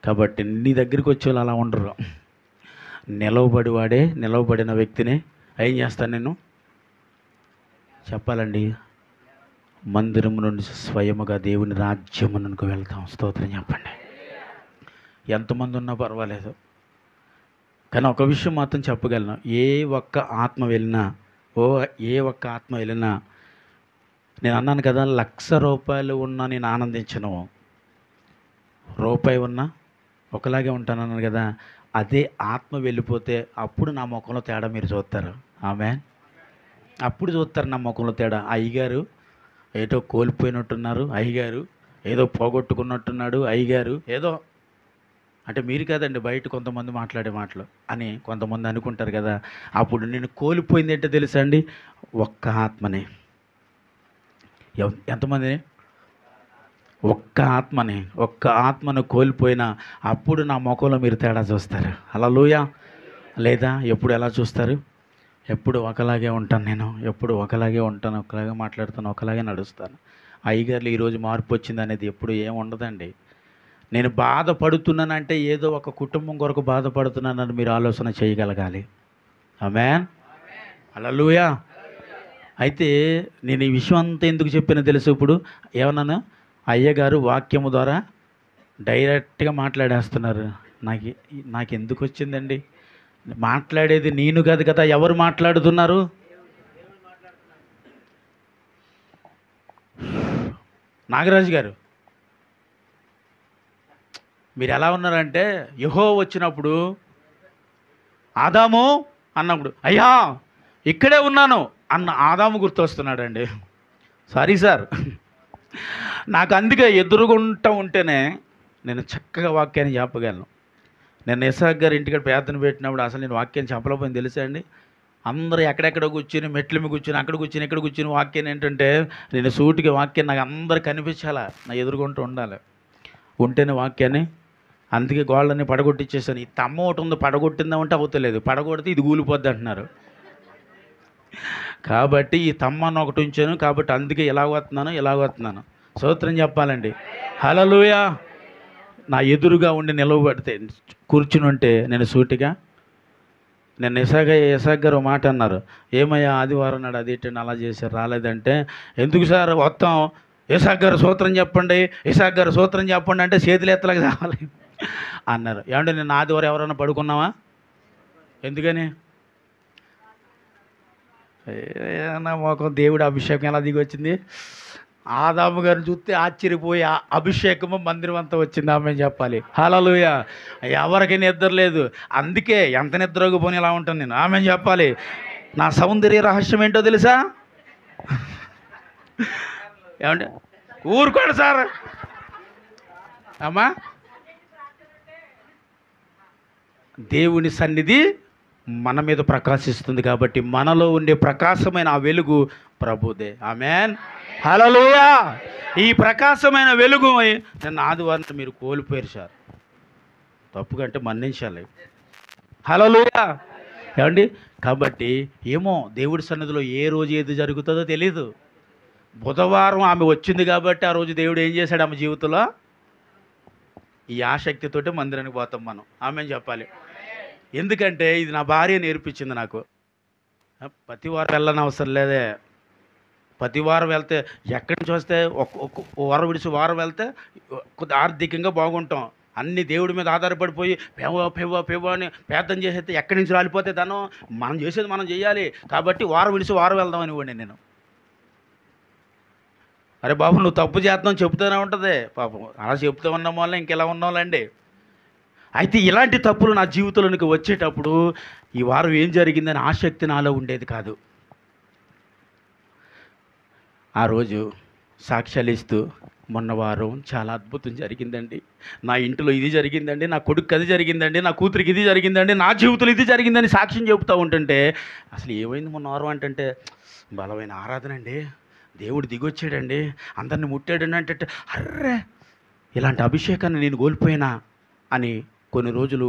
కాబట్టి నీ దగ్గరికి వచ్చే వాళ్ళు అలా ఉండరు. నిలవబడిన వ్యక్తిని ఏం చేస్తాను నేను? చెప్పాలండి, మందిరం నుండి స్వయముగా దేవుని రాజ్యమునకు వెళ్తాం. స్తోత్రం చెప్పండి. ఎంతమంది ఉన్నా పర్వాలేదు, కానీ ఒక విషయం మాత్రం చెప్పగలను. ఏ ఒక్క ఆత్మ వెళ్ళినా నేను అన్నాను కదా, 1,00,000 రూపాయలు ఉన్నా నేను ఆనందించను, రూపాయి ఉన్నా ఒకలాగే ఉంటానన్నాను కదా. అదే ఆత్మ వెళ్ళిపోతే అప్పుడు నా ముఖంలో తేడా మీరు చూస్తారు. ఆమేన్. అప్పుడు చూస్తారు నా ముఖంలో తేడా. అయ్యగారు ఏదో కోల్పోయినట్టున్నారు, అయ్యగారు ఏదో పోగొట్టుకున్నట్టున్నాడు, అయ్యగారు ఏదో అంటే మీరు కాదండి, బయట కొంతమంది మాట్లాడే మాటలు అని కొంతమంది అనుకుంటారు కదా. అప్పుడు నేను కోల్పోయింది ఏంటో తెలుసా అండి? ఒక్క ఆత్మని. ఎంతమంది? ఒక్క ఆత్మను కోల్పోయినా అప్పుడు నా ముఖంలో మీరు తేడా చూస్తారు. హల్లెలూయా. లేదా ఎప్పుడు ఎలా చూస్తారు? ఎప్పుడు ఒకలాగే ఉంటాను నేను, ఎప్పుడు ఒకలాగే ఉంటాను, ఒకలాగే మాట్లాడుతాను, ఒకలాగే నడుస్తాను. అయ్యగారులు ఈరోజు మార్పు వచ్చింది అనేది ఎప్పుడు ఏం ఉండదండి. నేను బాధపడుతున్నానంటే ఏదో ఒక కుటుంబం కొరకు బాధపడుతున్నానని మీరు ఆలోచన చేయగలగాలి. ఆమేన్ హల్లెలూయా. అయితే నేను ఈ విషయం అంతా ఎందుకు చెప్పినా తెలుసు? ఇప్పుడు ఏమన్నాను? అయ్యగారు వాక్యము ద్వారా డైరెక్ట్గా మాట్లాడేస్తున్నారు. నాకు ఎందుకు వచ్చిందండి? మాట్లాడేది నేను కాదు కదా, ఎవరు మాట్లాడుతున్నారు? నాగరాజు గారు, మీరు ఎలా ఉన్నారంటే, యెహోవా వచ్చినప్పుడు ఆదాము అన్నప్పుడు అయ్యా ఇక్కడే ఉన్నాను అన్న ఆదాము గుర్తొస్తున్నాడండి. సారీ సార్, నాకు అందుకే ఎదురుగుంటూ ఉంటేనే నేను చక్కగా వాక్యాన్ని చెప్పగలను. నేను ఇసాక్ గారి ఇంటికి ప్రార్థన పెట్టినప్పుడు అసలు నేను వాక్యాన్ని చెప్పలేకపోయింది తెలుసా అండి. అందరూ ఎక్కడెక్కడ కూర్చొని మెట్ల మీద కూర్చొని అక్కడ కూర్చొని ఇక్కడ కూర్చొని వాక్యాన్ని ఏంటంటే నేను సూటిగా వాక్యం నాకు అందరు కనిపించాలా, నా ఎదురుగుంటూ ఉండాలి, ఉంటేనే వాక్యాన్ని. అందుకే గోళ్ళని పడగొట్టించేసాను. ఈ తమ్మ ఒకటి ఉంది, పడగొట్టిందామంటే అవుతలేదు, పడగొడితే ఇది కూలిపోద్ది అంటున్నారు. కాబట్టి ఈ తమ్మను ఒకటి ఉంచాను, కాబట్టి అందుకే ఇలా వస్తున్నాను. స్తోత్రం చెప్పాలండి. హల్లెలూయా. నా ఎదురుగా ఉండి నిలవబడితే కూర్చుని ఉంటే నేను సూటిగా, నేను ఇసాక్ గారు మాట అన్నారు, ఏమయ్యా ఆదివారం నాడు అది ఏంటండి అలా చేశారు రాలేదంటే, ఎందుకు సార్ వస్తాం, ఇసాక్ గారు సూత్రం చెప్పండి అంటే చేతులు ఎత్తలకు రావాలి. అన్నారు. ఏమంటే నేను ఆదివారం ఎవరైనా పడుకున్నావా? ఎందుకని? ఏమన్నా మొఖం దేవుడి అభిషేకం ఎలా దిగి వచ్చింది? ఆదాము గారిని చూస్తే ఆశ్చర్యపోయి ఆ అభిషేకము మందిరం అంతా వచ్చింది. ఆమె చెప్పాలి హల్లెలూయా. ఎవరికి నిద్ర లేదు, అందుకే ఎంత నిద్రపోని ఇలా ఉంటాను నేను. ఆమె చెప్పాలి. నా సౌందర్య రహస్యం ఏంటో తెలుసా? ఏమంటే ఊరుకోండి సార్ అమ్మా. దేవుని సన్నిధి మన మీద ప్రకాశిస్తుంది కాబట్టి మనలో ఉండే ప్రకాశమైన ఆ వెలుగు ప్రభుదే. ఆమేన్ హల్లెలూయా. ఈ ప్రకాశమైన వెలుగు నిన్న ఆదివారం మీరు కోల్పోయారు సార్. తప్పుగా అంటే మన్నించాలి. హల్లెలూయా. ఏమండి? కాబట్టి ఏమో దేవుడి సన్నిధిలో ఏ రోజు ఏది జరుగుతుందో తెలీదు. బుధవారం ఆమె వచ్చింది కాబట్టి ఆ రోజు దేవుడు ఏం చేశాడు ఆమె జీవితంలో? ఈ ఆసక్తితోటి మందిరానికి పోతాం మనం. ఆమె చెప్పాలి. ఎందుకంటే ఇది నా భార్య నేర్పించింది నాకు. ప్రతి వారం వెళ్ళని అవసరం లేదే. ప్రతి వారం వెళ్తే ఎక్కడి నుంచి వస్తే ఒక వారం విడిచి వారం వెళ్తే కొద్ది ఆర్థికంగా బాగుంటాం. అన్ని దేవుడి మీద ఆధారపడిపోయి పెవ అని ప్రార్థన చేసేస్తే ఎక్కడి నుంచి రాలిపోతే తను మనం చేసేది మనం చేయాలి. కాబట్టి వారం విడిచి వారం వెళ్దామని ఇవ్వండి నేను. అరే బాబు నువ్వు తప్పు చేద్దాం చెప్తూనే ఉంటుంది పాపం. అలా చెప్తూ ఉన్నాం వల్ల ఇంకెలా ఉన్నాండి. అయితే ఇలాంటి తప్పులు నా జీవితంలోనికి వచ్చేటప్పుడు ఈ వారం ఏం జరిగిందని ఆసక్తి నాలో ఉండేది కాదు. ఆ రోజు సాక్ష్యాలు ఇస్తూ మొన్న వారం చాలా అద్భుతం జరిగిందండి. నా ఇంట్లో ఇది జరిగిందండి, నా కొడుకు అది జరిగిందండి, నా కూతురికి ఇది జరిగిందండి, నా జీవితంలో ఇది జరిగిందని సాక్ష్యం చెబుతూ ఉంటుంటే అసలు ఏమైంది మొన్న వారం అంటే బలమైన ఆరాధన అండి, దేవుడు దిగొచ్చాడండి, అందరిని ముట్టాడండి అంటే అర్రే ఇలాంటి అభిషేకాన్ని నేను కోల్పోయినా అని కొన్ని రోజులు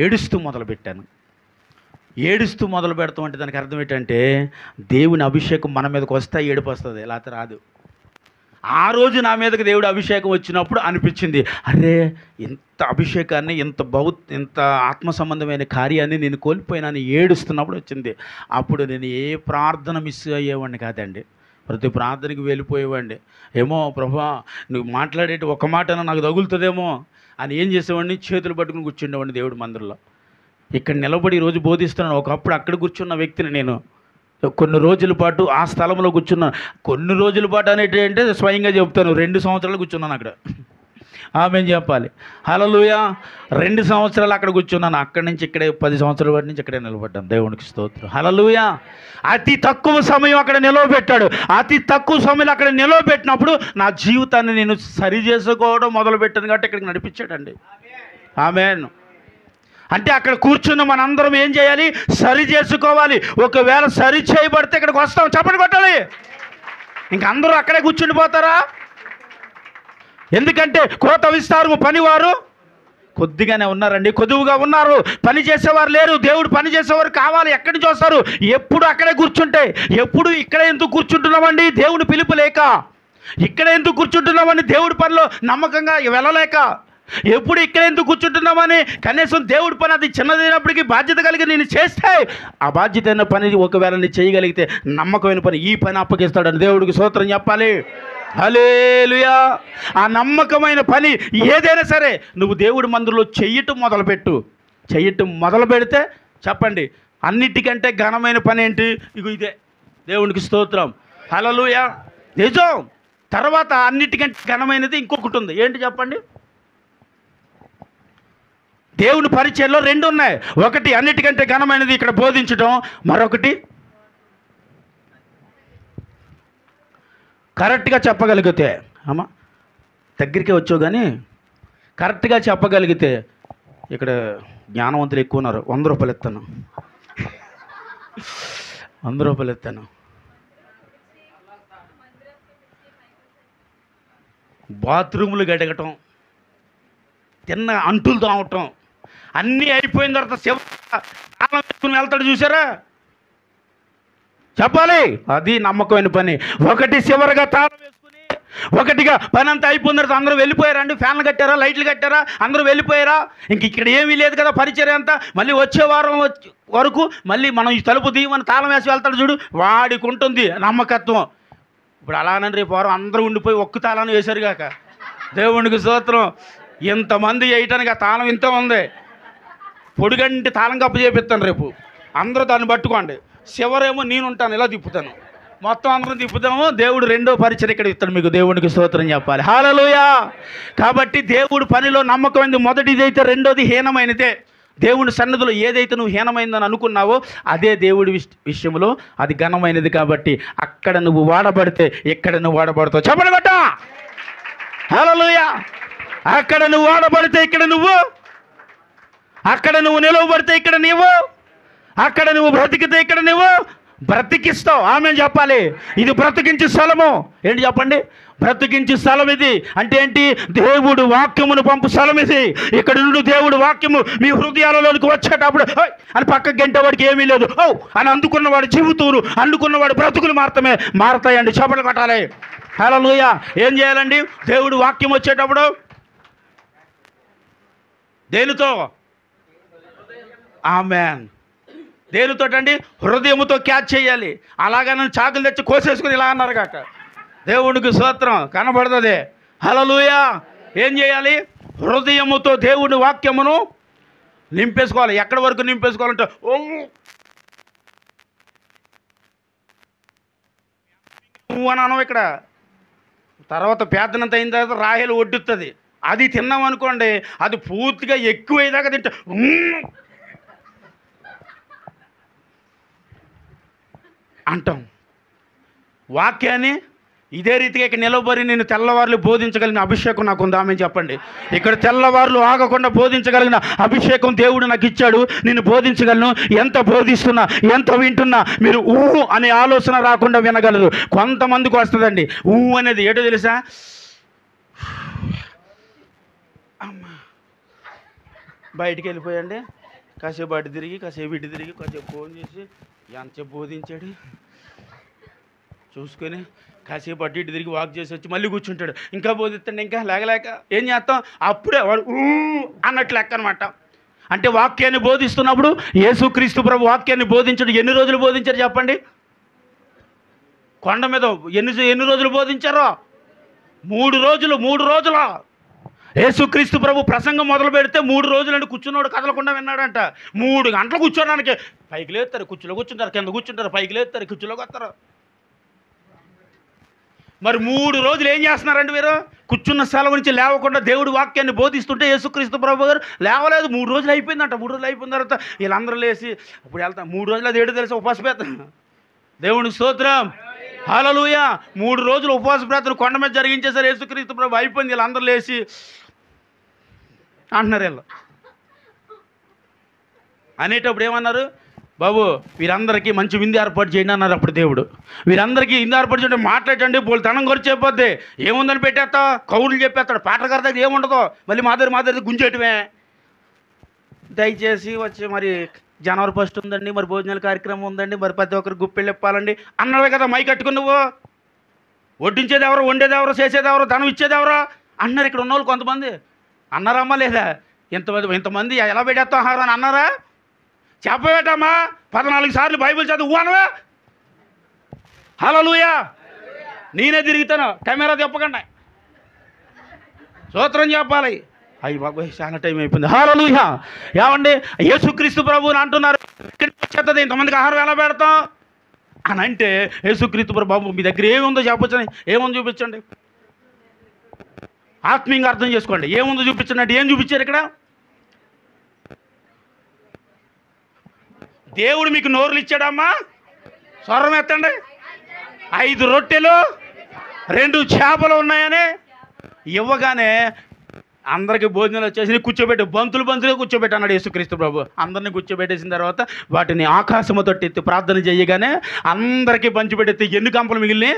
ఏడుస్తూ మొదలుపెట్టాను. ఏడుస్తూ మొదలు పెడతాం అంటే దానికి అర్థం ఏంటంటే దేవుని అభిషేకం మన మీదకి వస్తే ఏడుపు వస్తుంది, లేకపోతే రాదు. ఆ రోజు నా మీదకి దేవుడి అభిషేకం వచ్చినప్పుడు అనిపించింది అరే ఇంత అభిషేకాన్ని ఇంత ఆత్మ సంబంధమైన కార్యాన్ని నేను కోల్పోయినాను ఏడుస్తున్నప్పుడు వచ్చింది. అప్పుడు నేను ఏ ప్రార్థన మిస్ అయ్యేవాడిని కాదండి. ప్రతి ప్రార్థనకి వెళ్ళిపోయేవాడిని. ఏమో ప్రభా నువ్వు మాట్లాడేటి ఒక మాట నాకు తగులుతుందేమో అని ఏం చేసేవాడిని, చేతులు పట్టుకుని కూర్చుండేవాడిని దేవుడి మందిరంలో. ఇక్కడ నిలబడి ఈరోజు బోధిస్తున్నాను. ఒకప్పుడు అక్కడ కూర్చున్న వ్యక్తిని నేను. కొన్ని రోజుల పాటు ఆ స్థలంలో కూర్చున్నాను. కొన్ని రోజుల పాటు అనేటి అంటే స్వయంగా చెప్తాను 2 సంవత్సరాలు కూర్చున్నాను అక్కడ. ఆమె చెప్పాలి హల్లెలూయా. 2 సంవత్సరాలు అక్కడ కూర్చున్నాను. అక్కడి నుంచి ఇక్కడే 10 సంవత్సరాల పాటు నుంచి ఇక్కడే నిలబడ్డాను. దేవునికి స్తోత్రం హల్లెలూయా. అతి తక్కువ సమయం అక్కడ నిలవబెట్టాడు. అతి తక్కువ సమయంలో అక్కడ నిలవబెట్టినప్పుడు నా జీవితాన్ని నేను సరి చేసుకోవడం మొదలుపెట్టాను కాబట్టి ఇక్కడికి నడిపించాడండి. ఆమేన్. అంటే అక్కడ కూర్చున్న మనందరం ఏం చేయాలి? సరి చేసుకోవాలి. ఒకవేళ సరి చేయబడితే ఇక్కడికి వస్తాం, చప్పటి కొట్టాలి. ఇంక అందరూ అక్కడే కూర్చుండిపోతారా? ఎందుకంటే కోత విస్తారము పనివారు కొద్దిగానే ఉన్నారండి, కొద్దువుగా ఉన్నారు. పని చేసేవారు లేరు. దేవుడు పని చేసేవారు కావాలి. ఎక్కడి నుంచి వస్తారు? ఎప్పుడు అక్కడే కూర్చుంటే. ఎప్పుడు ఇక్కడే ఎందుకు కూర్చుంటున్నామండి? దేవుని పిలుపు లేక. ఇక్కడ ఎందుకు కూర్చుంటున్నామని దేవుడి పనిలో నమ్మకంగా వెళ్ళలేక. ఎప్పుడు ఇక్కడ ఎందుకు కూర్చుంటున్నామని కనీసం దేవుడి పని అది చిన్నదైనప్పటికీ బాధ్యత కలిగి నేను చేస్తే ఆ బాధ్యత అయిన పని ఒకవేళ నేను చేయగలిగితే నమ్మకమైన పని ఈ పని అప్పగిస్తాడని దేవుడికి స్తోత్రం చెప్పాలి. హల్లెలూయా. ఆ నమ్మకమైన పని ఏదైనా సరే నువ్వు దేవుడి మందిరంలో చెయ్యటం మొదలుపెట్టు. చెయ్యటం మొదలు పెడితే చెప్పండి అన్నిటికంటే ఘనమైన పని ఏంటి? ఇదే. దేవునికి స్తోత్రం హల్లెలూయా. నిజం. తర్వాత అన్నిటికంటే ఘనమైనది ఇంకొకటి ఉంది. ఏంటి చెప్పండి? దేవుని పరిచయంలో 2 ఉన్నాయి. ఒకటి అన్నిటికంటే ఘనమైనది ఇక్కడ బోధించడం, మరొకటి కరెక్ట్గా చెప్పగలిగితే. అమ్మా దగ్గరికే వచ్చావు కానీ కరెక్ట్గా చెప్పగలిగితే ఇక్కడ జ్ఞానవంతులు ఎక్కువ ఉన్నారు. 100 రూపాయలు ఇస్తాను. 100 రూపాయలు ఇస్తాను. బాత్రూములు గడగటం, తిన్న అంటులు తోమటం అన్నీ అయిపోయిన తర్వాత తాళం వేసుకుని వెళ్తాడు చూసారా? చెప్పాలి. అది నమ్మకమైన పని. ఒకటి చివరిగా తాళం వేసుకుని, ఒకటిగా పని అంతా అయిపోయిన తర్వాత అందరూ వెళ్ళిపోయారండి. ఫ్యాన్లు కట్టారా, లైట్లు కట్టారా, అందరూ వెళ్ళిపోయారా? ఇంక ఇక్కడ ఏమీ లేదు కదా పరిచర్య అంతా. మళ్ళీ వచ్చే వారం వరకు మళ్ళీ మనం ఈ తలుపు తీయమని తాళం వేసి వెళ్తాడు చూడు, వాడికి ఉంటుంది నమ్మకత్వం. ఇప్పుడు అలానని రేపు వారం అందరూ ఉండిపోయి ఒక్క తాళాన్ని వేశారు కాక దేవునికి స్తోత్రం. ఇంతమంది వేయటానికి ఆ తాళం ఇంత ఉంది. పొడిగంటి తాళం కప్పు చేపిస్తాను రేపు. అందరూ దాన్ని పట్టుకోండి. చివరేమో నేను ఉంటాను, ఇలా తిప్పుతాను. మొత్తం అందరం తిప్పుతాము. దేవుడు రెండో పరిచయం ఇక్కడ ఇస్తాడు మీకు. దేవునికి స్తోత్రం చెప్పాలి. హల్లెలూయా. కాబట్టి దేవుడు పనిలో నమ్మకమైంది మొదటిది అయితే, రెండోది హీనమైనదే. దేవుని సన్నిధిలో ఏదైతే నువ్వు హీనమైందని అనుకున్నావో అదే దేవుడి విషయంలో అది ఘనమైనది. కాబట్టి అక్కడ నువ్వు వాడబడితే ఇక్కడ నువ్వు వాడబడతావు. చెప్పండి బట్ట. హల్లెలూయా. అక్కడ నువ్వు వాడబడితే ఇక్కడ నువ్వు, అక్కడ నువ్వు నిలవబడితే ఇక్కడ నీవు, అక్కడ నువ్వు బ్రతికితే ఇక్కడ నువ్వు బ్రతికిస్తావు. ఆమేన్ చెప్పాలి. ఇది బ్రతికించే స్థలము. ఏంటి చెప్పండి? బ్రతికించే స్థలం ఇది. అంటే ఏంటి? దేవుడు వాక్యమును పంపు స్థలం ఇది. ఇక్కడ నుండి దేవుడు వాక్యము మీ హృదయాలలోనికి వచ్చేటప్పుడు అని పక్క గంట వాడికి ఏమీ లేదు. అని అందుకున్నవాడు జీవితూరు, అందుకున్నవాడు బ్రతుకులు మారతాయండి. చేపలు కట్టాలి. హల్లెలూయా. ఏం చేయాలండి? దేవుడు వాక్యం వచ్చేటప్పుడు దేనితో? ఆమేన్. దేనితోటండి? హృదయముతో క్యాచ్ చేయాలి. అలాగని చాకులు తెచ్చి కోసేసుకుని ఇలా అన్నారు కాక. దేవునికి స్తోత్రం. కనబడుతుంది. హల్లెలూయా. ఏం చేయాలి? హృదయముతో దేవుని వాక్యమును నింపేసుకోవాలి. ఎక్కడి వరకు నింపేసుకోవాలంటే నువ్వు అని అనవు ఇక్కడ. తర్వాత పేదనంత అయిన తర్వాత రాహేలు ఒడ్డుతుంది. అది తిన్నాం అనుకోండి, అది పూర్తిగా ఎక్కువయ్యేదాకా తింటా అంటాం. వాక్యాన్ని ఇదే రీతిగా ఇక్కడ నిలబడి నేను తెల్లవారులు బోధించగలిగిన అభిషేకం నాకు ఉందా? ఆమె చెప్పండి. ఇక్కడ తెల్లవారులు ఆగకుండా బోధించగలిగిన అభిషేకం దేవుడు నాకు ఇచ్చాడు. నేను బోధించగలను. ఎంత బోధిస్తున్నా, ఎంత వింటున్నా మీరు అనే ఆలోచన రాకుండా వినగలరు. కొంతమందికి వస్తుందండి అనేది. ఏటో తెలుసా? అమ్మా బయటికి వెళ్ళిపోయండి, కాసేపు అటు తిరిగి, కాసేపు ఇటు తిరిగి, కాసేపు ఫోన్ చేసి ఎంతసేపు బోధించాడు చూసుకొని, కాసేపు అటు ఇటు తిరిగి వాక్ చేసి వచ్చి మళ్ళీ కూర్చుంటాడు. ఇంకా బోధిస్తాడు. ఇంకా లేక ఏం చేస్తాం? అప్పుడే వాడు అన్నట్లు లెక్క అనమాట. అంటే వాక్యాన్ని బోధిస్తున్నప్పుడు యేసుక్రీస్తు ప్రభు వాక్యాన్ని బోధించడు. ఎన్ని రోజులు బోధించారు చెప్పండి? కొండ మీద ఎన్ని రోజులు బోధించారో? 3 రోజులు. 3 రోజుల యేసుక్రీస్తు ప్రభు ప్రసంగం మొదలు పెడితే 3 రోజులండి కూర్చున్నాడు, కదలకుండా విన్నాడంట. 3 గంటలు కూర్చోడానికి పైకి లేస్తారు, కుర్చీలో కూర్చుంటారు, కింద కూర్చుంటారు, పైకి లేస్తారు, కుర్చీలోకి వస్తారు. మరి 3 రోజులు ఏం చేస్తున్నారండి మీరు? కూర్చున్న స్థలం నుంచి లేవకుండా దేవుడి వాక్యాన్ని బోధిస్తుంటే యేసుక్రీస్తు ప్రభు గారు లేవలేదు. 3 రోజులు అయిపోయిందంట. 3 రోజులు అయిపోయిన తర్వాత వీళ్ళందరూ లేచి ఇప్పుడు వెళ్తాం. 3 రోజులు అది ఏడు తెలిసి ఉపవాస ప్రార్థన. దేవునికి స్తోత్రం. హల్లెలూయా. 3 రోజులు ఉపవాస ప్రార్థన కొండ మీద జరిగించేసారు యేసుక్రీస్తు ప్రభు. అయిపోయింది. వీళ్ళందరూ లేచి అంటున్నారు. వీళ్ళు అనేటప్పుడు ఏమన్నారు? బాబు వీరందరికీ మంచి విందు ఏర్పాటు చేయండి అన్నారు. అప్పుడు దేవుడు వీరందరికీ విందు ఏర్పాటు చేయండి, మాట్లాడండి, పోలు తనం ఖర్చు అయిపోద్ది, ఏముందని పెట్టేస్తా, కౌరులు చెప్పేస్తాడు. పాటగారి దగ్గర ఏముండదు, మళ్ళీ మా దగ్గర గుంజేయటమే. దయచేసి వచ్చి మరి జనవరి 1 ఉందండి, మరి భోజనాల కార్యక్రమం ఉందండి, మరి ప్రతి ఒక్కరు గుప్పెళ్ళు ఇప్పాలండి అన్నాడు కదా. మై కట్టుకుని నువ్వు వడ్డించేది ఎవరో, వండేది ఎవరో, చేసేది ఎవరో, ధనం ఇచ్చేది ఎవరో అన్నారు. ఇక్కడ ఉన్నవాళ్ళు కొంతమంది అన్నారమ్మా లేదా? ఇంతమంది ఎలా పెట్టేస్తాం ఆహారం అని అన్నారా? చెప్పబెట్టమ్మా 14 సార్లు బైబిల్ చదువు అనవా? హల్లెలూయా. నేనే తిరుగుతాను, కెమెరా చెప్పకండి, స్తోత్రం చెప్పాలి. అయ్యి బాబోయ్ చాలా టైం అయిపోయింది. హల్లెలూయా. ఏమండి యేసుక్రీస్తు ప్రభువుని అంటున్నారు, ఇంతమందికి ఆహారం ఎలా పెడతాం అని అంటే యేసుక్రీస్తు ప్రభు బాబు మీ దగ్గర ఏముందో చెప్పొచ్చని. ఏముందో చూపించండి. ఆత్మీయంగా అర్థం చేసుకోండి. ఏముందో చూపించండి అంటే ఏం చూపించారు ఇక్కడ? దేవుడు మీకు నోరులు ఇచ్చాడమ్మా, స్వరం ఎత్తండి. 5 రొట్టెలు 2 చేపలు ఉన్నాయని ఇవ్వగానే అందరికీ భోజనాలు వచ్చేసి కూర్చోబెట్టి బంతులుగా కూర్చోబెట్టి అన్నాడు యేసుక్రీస్తు ప్రభు. అందరినీ కూర్చోబెట్టేసిన తర్వాత వాటిని ఆకాశము తొట్టి ప్రార్థన చేయగానే అందరికీ పంచిపెట్టేస్తే ఎన్ని గంపలు మిగిలినాయి?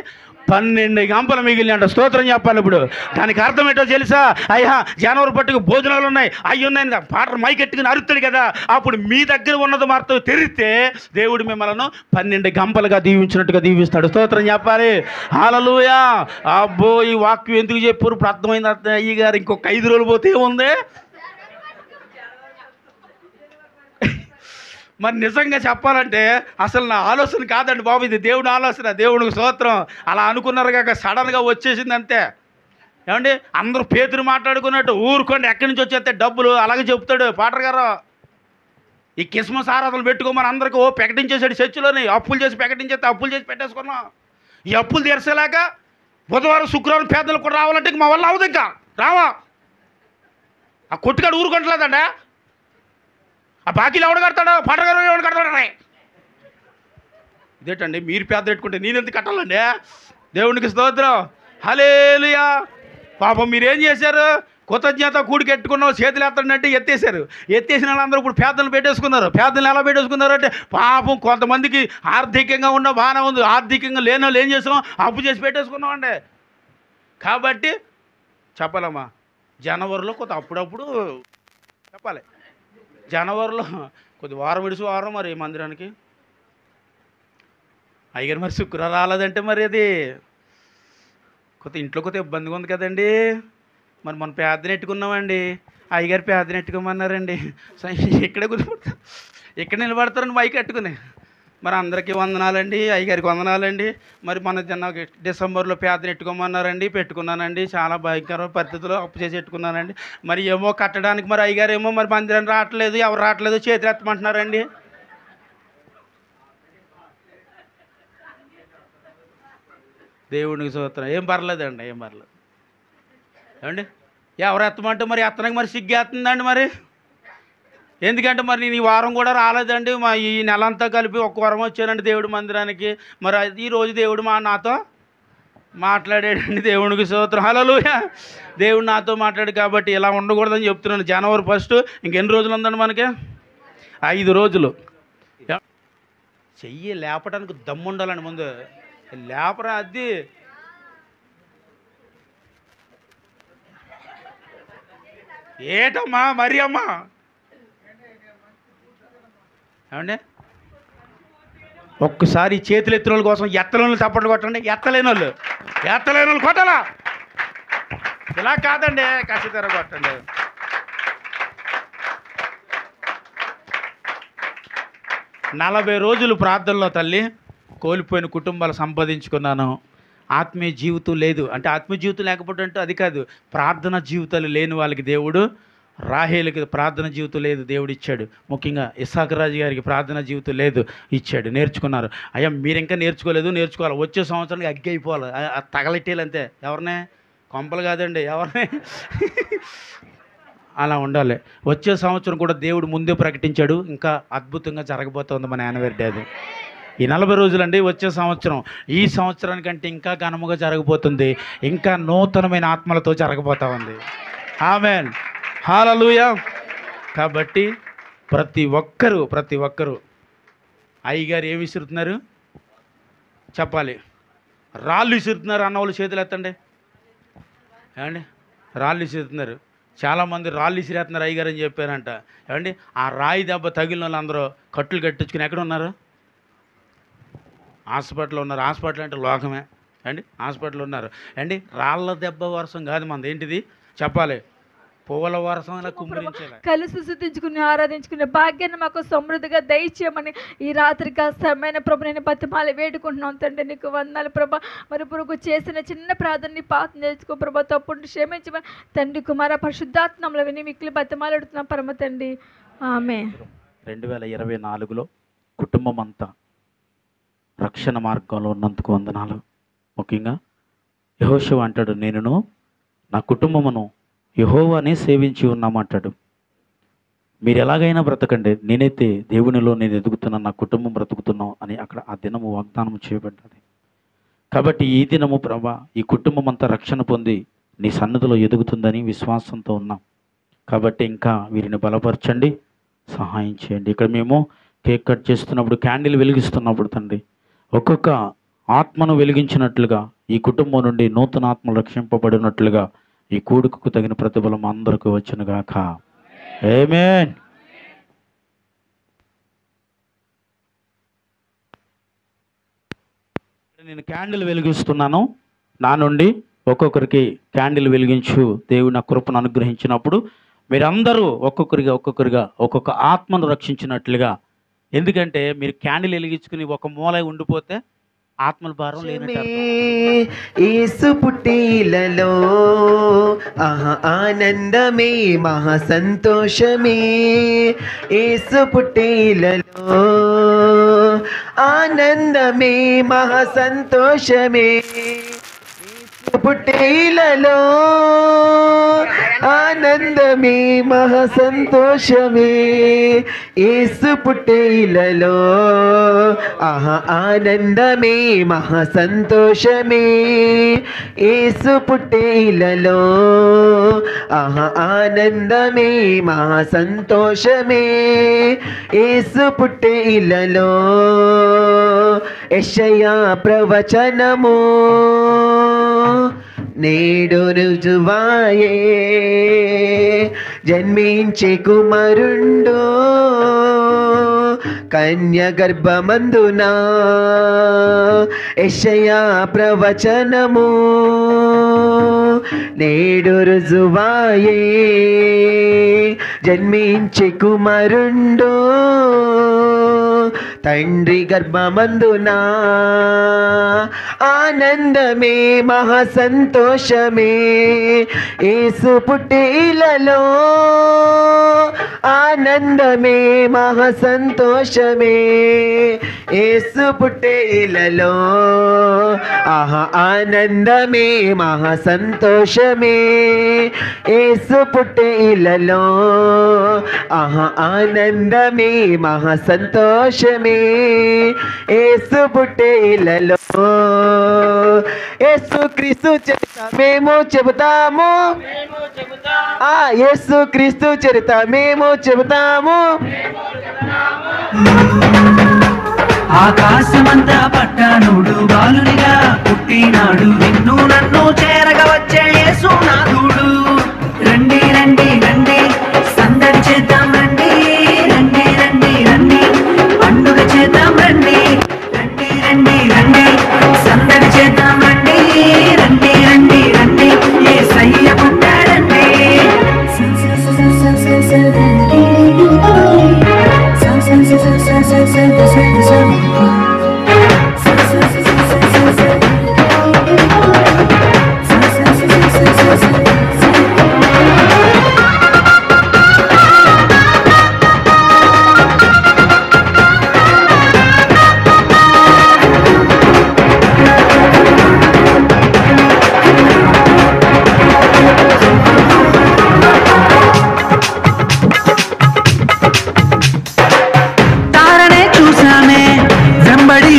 12 గంపలు మిగిలినాయి అంట. స్తోత్రం చెప్పాలి. ఇప్పుడు దానికి అర్థం ఏంటో తెలుసా? అయ్యా జనవరి పట్టుకు భోజనాలు ఉన్నాయి, అవి ఉన్నాయి, పాట మైకెట్టుకుని అరుతాడు కదా. అప్పుడు మీ దగ్గర ఉన్నది మాత్రం తెరిస్తే దేవుడు మిమ్మల్ని 12 గంపలుగా దీవించినట్టుగా దీవిస్తాడు. స్తోత్రం చెప్పాలి. హల్లెలూయా. అబ్బో ఈ వాక్యం ఎందుకు చెప్పారు? ఇప్పుడు అర్థమైంది. అయ్య గారు ఇంకొక 5 రోజులు పోతే ఏముంది? మరి నిజంగా చెప్పాలంటే అసలు నా ఆలోచన కాదండి బాబు, ఇది దేవుడి ఆలోచన. దేవుడికి స్తోత్రం. అలా అనుకున్నారు కాక సడన్గా వచ్చేసింది అంతే. ఏమండి అందరూ పేతురు మాట్లాడుకున్నట్టు ఊరుకోండి, ఎక్కడి నుంచి వచ్చేస్తే డబ్బులు అలాగే చెప్తాడు పాటర్ గారు. ఈ క్రిస్మస్ ఆరాధనలు పెట్టుకోమని అందరికీ ప్రకటించేసాడు చర్చిలోని. అప్పులు చేసి ప్రకటించేస్తే అప్పులు చేసి పెట్టేసుకున్నాం. ఈ అప్పులు తీర్చలేక బుధవారం శుక్రవారం పేదలు కూడా రావాలంటే మా వల్ల అవ్వదు, ఇంకా రావా. ఆ కొట్టుకాడు ఊరుకుంటలేదండి. ఆ బాకీలు ఎవడు కడతాడు? పాటర్ గారు ఎవడు కడతాడు? ఇదేంటండి మీరు పేద పెట్టుకుంటే నేను ఎందుకు కట్టాలండి? దేవునికి స్తోత్రం, హల్లెలూయా. పాపం మీరేం చేశారు? కృతజ్ఞత కూడికి ఎట్టుకున్నావు, చేతులు ఎత్తండి ఎత్తేసారు. ఎత్తేసిన వాళ్ళందరూ ఇప్పుడు పేదలను పెట్టేసుకున్నారు. పేదలను ఎలా పెట్టేసుకున్నారు అంటే పాపం కొంతమందికి ఆర్థికంగా ఉన్న బాగానే ఉంది, ఆర్థికంగా లేని వాళ్ళు ఏం చేసాం? అప్పు చేసి పెట్టేసుకున్నామండి. కాబట్టి చెప్పాలమ్మా, జనవరిలో కొంత అప్పుడప్పుడు చెప్పాలి. జనవరిలో కొద్ది వారం విడిచి వారం మరి మందిరానికి అయ్యారు. మరి శుక్రవారం రాలేదంటే మరి అది కొత్త ఇంట్లో కొత్త ఇబ్బందిగా ఉంది కదండి. మరి మనం పేదను ఎట్టుకున్నామండి, అయ్యగారు పేదను ఎట్టుకోమన్నారండి. ఇక్కడే కూర్చోబడతా, ఇక్కడ నిలబడతారండి మైక్ కట్టుకుని. మరి అందరికీ వందనాలండి, అయ్యగారికి వందనాలండి. మరి మన డిసెంబర్లో పేదను ఎట్టుకోమన్నారండి, పెట్టుకున్నానండి. చాలా భయంకర పరిస్థితుల్లో అప్పు చేసి పెట్టుకున్నానండి. మరి ఏమో కట్టడానికి మరి అయ్యగారు ఏమో మరి మందిరాన్ని రావట్లేదు, ఎవరు రావట్లేదు, చేతులు ఎత్తమంటున్నారండి. దేవునికి స్తోత్రం. ఏం పర్లేదండి, ఏం పర్లేదు. ఏమండి ఎవరు ఎత్తమంటే మరి ఎత్తనకి మరి సిగ్గేస్తుందండి. మరి ఎందుకంటే మరి నేను ఈ వారం కూడా రాలేదండి, మా ఈ నెల అంతా కలిపి ఒక్క వారం వచ్చానండి దేవుడి మందిరానికి. మరి ఈరోజు దేవుడు నాతో మాట్లాడాడండి. దేవునికి స్తోత్రం, హల్లెలూయా. దేవుడు నాతో మాట్లాడు కాబట్టి ఇలా ఉండకూడదని చెప్తున్నాను. జనవరి 1 ఇంకెన్ని రోజులు ఉందండి మనకి? 5 రోజులు. చెయ్యి లేపటానికి దమ్ము ఉండాలండి. ముందు లేపరా అది. ఏటమ్మా మరి అమ్మా, ఏమండి ఒక్కసారి చేతులు ఎత్తిన వాళ్ళ కోసం ఎత్తలేని వాళ్ళు చప్పట్లు కొట్టండి. ఎత్తలేని వాళ్ళు కొట్టాలా? ఇలా కాదండి, ఖచ్చితంగా కొట్టండి. నలభై రోజులు ప్రార్థనలో తల్లి కోల్పోయిన కుటుంబాలు సంపాదించుకున్నాను. ఆత్మీయ జీవితం లేదు అంటే ఆత్మీయ జీవితం లేకపోతే అంటే అది కాదు, ప్రార్థన జీవితాలు లేని వాళ్ళకి దేవుడు, రాహేలుకి ప్రార్థన జీవితం లేదు దేవుడు ఇచ్చాడు. ముఖ్యంగా ఇస్సాకు రాజు గారికి ప్రార్థన జీవితం లేదు, ఇచ్చాడు. నేర్చుకున్నారు. అయ్యా మీరు ఇంకా నేర్చుకోవాలి. వచ్చే సంవత్సరానికి అగ్గి అయిపోవాలి, తగలెట్టేయాలి అంతే. ఎవరినే? కొంపలు కాదండి, ఎవరినే? అలా ఉండాలి. వచ్చే సంవత్సరం కూడా దేవుడు ముందే ప్రకటించాడు, ఇంకా అద్భుతంగా జరగబోతోంది మన యానివర్సరీ. అది ఈ 40 రోజులండి. వచ్చే సంవత్సరం ఈ సంవత్సరానికంటే ఇంకా ఘనముగా జరగబోతుంది, ఇంకా నూతనమైన ఆత్మలతో జరగబోతా ఉంది. ఆమేన్, హల్లెలూయా. కాబట్టి ప్రతి ఒక్కరూ అయ్యగారు ఏమి విసురుతున్నారు చెప్పాలి. రాళ్ళు విసురుతున్నారు అన్న వాళ్ళు చేతులు ఎత్తండి. ఏమండి రాళ్ళు విసురుతున్నారు, చాలామంది రాళ్ళు విసిరేస్తున్నారు అయ్యగారు అని చెప్పారంట. ఏమండి ఆ రాయి దెబ్బ తగిలిన వాళ్ళు అందరూ కట్టులు కట్టించుకుని ఎక్కడ ఉన్నారు? హాస్పిటల్లో ఉన్నారు. హాస్పిటల్ అంటే లోకమే అండి, హాస్పిటల్ ఉన్నారు అండి. రాళ్ళ దెబ్బ వర్షం కాదు మనది, ఏంటిది చెప్పాలి? పువ్వుల వర్షం ఇలా కుమ్మరించేలా కలిసి శుద్ధించుకుని ఆరాధించుకునే భాగ్యాన్ని మాకు సమృద్ధిగా దయచేయమని ఈ రాత్రికి సమయమైన ప్రభు నేను బతిమాలి వేడుకుంటున్నాను తండ్రి. నీకు వందనాలు ప్రభా. మరి పురుగు చేసిన చిన్న ప్రార్థనని పాతం చేసుకో ప్రభా, తప్పుడు క్షమించమని తండ్రి కుమార పరిశుద్ధాత్మలో విని మిక్కిలి బతిమాలాడుతున్నాం పరమ తండ్రి. ఆమేన్. 2024లో కుటుంబం అంతా రక్షణ మార్గంలో ఉన్నందుకు వందనాలు. ముఖ్యంగా యెహోషువ అంటాడు, నేనును నా కుటుంబమును యెహోవానే సేవించి ఉన్నామంటాడు. మీరు ఎలాగైనా బ్రతకండి, నేనైతే దేవునిలో నేను ఎదుగుతున్నాను, నా కుటుంబం బ్రతుకుతున్నాం అని అక్కడ ఆ దినము వాగ్దానం చేయబడ్డది. కాబట్టి ఈ దినము ప్రభా ఈ కుటుంబం అంతా రక్షణ పొంది నీ సన్నిధిలో ఎదుగుతుందని విశ్వాసంతో ఉన్నాం. కాబట్టి ఇంకా వీరిని బలపరచండి, సహాయం చేయండి. ఇక్కడ మేము కేక్ కట్ చేస్తున్నప్పుడు, క్యాండిల్ వెలిగిస్తున్నప్పుడు తండ్రి ఒక్కొక్క ఆత్మను వెలిగించినట్లుగా ఈ కుటుంబం నుండి నూతన ఆత్మలు రక్షింపబడినట్లుగా ఈ కూడుకు తగిన ప్రతిఫలం అందరికీ వచ్చునుగాక. ఆమేన్. నేను క్యాండిల్ వెలిగిస్తున్నాను, నా నుండి ఒక్కొక్కరికి క్యాండిల్ వెలిగించు దేవుని కృపను అనుగ్రహించినప్పుడు మీరందరూ ఒక్కొక్కరిగా ఒక్కొక్క ఆత్మను రక్షించినట్లుగా. ఎందుకంటే మీరు క్యాండిల్ వెలిగించుకుని ఒక మూల ఉండిపోతే ఆత్మల భారం లేనట్టు అర్థం. యేసు పుట్టిలలో ఆనందమే మహా సంతోషమే. యేసు పుట్టిలలో ఆనందమే మహా సంతోషమే. పుట్టేలలో ఆనందమే మహా సంతోషమే. యేసు పుట్టేలలో ఆనందమే మహా సంతోషమే. యేసు పుట్టేలలో ఆనందమే మహా సంతోషమే. యేసు పుట్టేలలో యెషయా ప్రవచనము నేడు రుజువాయే. జన్మించే కుమారుండు కన్య గర్భమందున. యెషయా ప్రవచనము నేడు రుజువాయే. జన్మించే కుమారుండు తండ్రి గర్భమందున. ఆనందమే మహా సంతోషమే. యేసు పుట్టిలలో ఆనందమే మహా సంతోషమే. యేసు పుట్టిలలో ఆనందమే మహా సంతోషమే. యేసు పుట్టిలలో ఆనందమే మహా సంతోషమే. యేసు పుట్టిలలో యేసు క్రీస్తు చరిత మేము చెబుతాము. యేసు క్రీస్తు చరిత మేము చెబుతాము. ఆకాశమంతా పట్టానుడు బాలునిగా పుట్టినాడు. నిన్ను నన్ను చేరగా వచ్చే యేసునాథుడు. రండి రండి రండి సందడి చేద్దాం రండి. రండి రండి రండి పండుగ చేద్దాం రండి. రండి రండి రండి సందడి చేద్దాం రండి. రండి రండి రండి యేసయ్య పుట్టాడండి.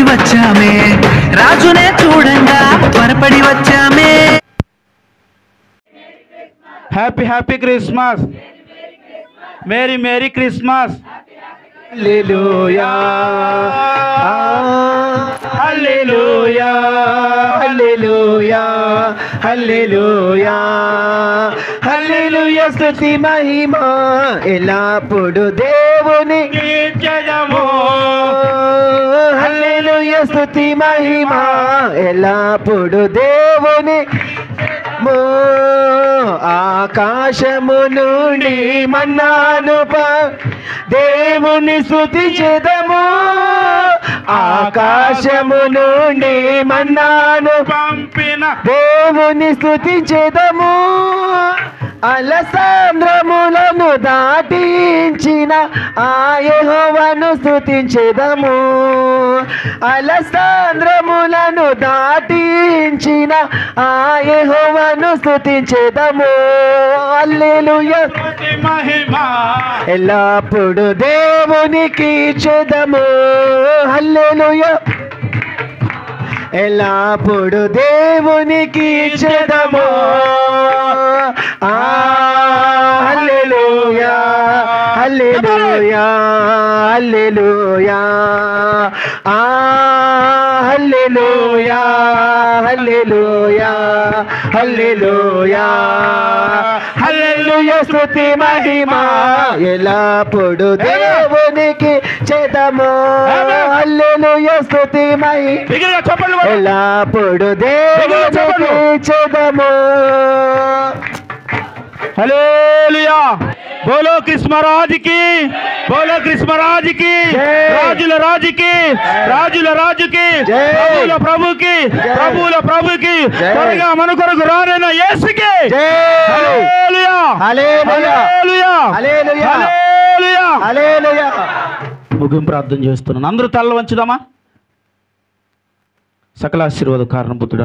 వచ్చామే రాజునే చూడంగా త్వరపడి వచ్చామే. Happy happy Christmas. Merry merry Christmas. Hallelujah hallelujah hallelujah hallelujah hallelujah. స్తుతి మహిమ ఎల్లప్పుడు దేవునికి జయము. హల్లెలూయా స్తుతి మహిమ ఎల్లప్పుడు దేవుని. ఆకాశము నుండి మన్నాను దేవుని స్తుతి చేదము. ఆకాశము నుండి మన్నాను పంపిన దేవుని స్తుతి చేదము. అలసాంద్రములను దాటించిన ఆ యెహోవాను స్తుతించెదము. అలసాంద్రములను దాటించిన ఆ యెహోవాను స్తుతించెదము. హల్లెలూయా మహిమ ఎల్లప్పుడు దేవునికి చెదము. హల్లెలూయా ఎల్లప్పుడు దేవునికి చెదము. హల్లెలూయా hallelujah hallelujah hallelujah hallelujah hallelujah hallelujah. స్తుతి మహిమ ఎల్లప్పుడు దేవునికి చెదము. హల్లెలూయా స్తుతి మహిమ ఎల్లప్పుడు దేవునికి చెదము. హల్లెలూయా. బోలో కృష్ణ రాజుకి, బోలో కృష్ణ రాజుకి, రాజుల రాజుకి, రాజుల రాజుకి, ప్రభువుల ప్రభుకి, ప్రభువుల ప్రభుకి, త్వరగా మన కొరకు రానైన యేసుకి. హల్లెలూయా, హల్లెలూయా, హల్లెలూయా, హల్లెలూయా, హల్లెలూయా. హల్లెలూయా. ముగింపు ప్రార్థన చేస్తున్నాను. అందరూ తల్ల వంచుదామా? సకల ఆశీర్వాద కారణభూతుడు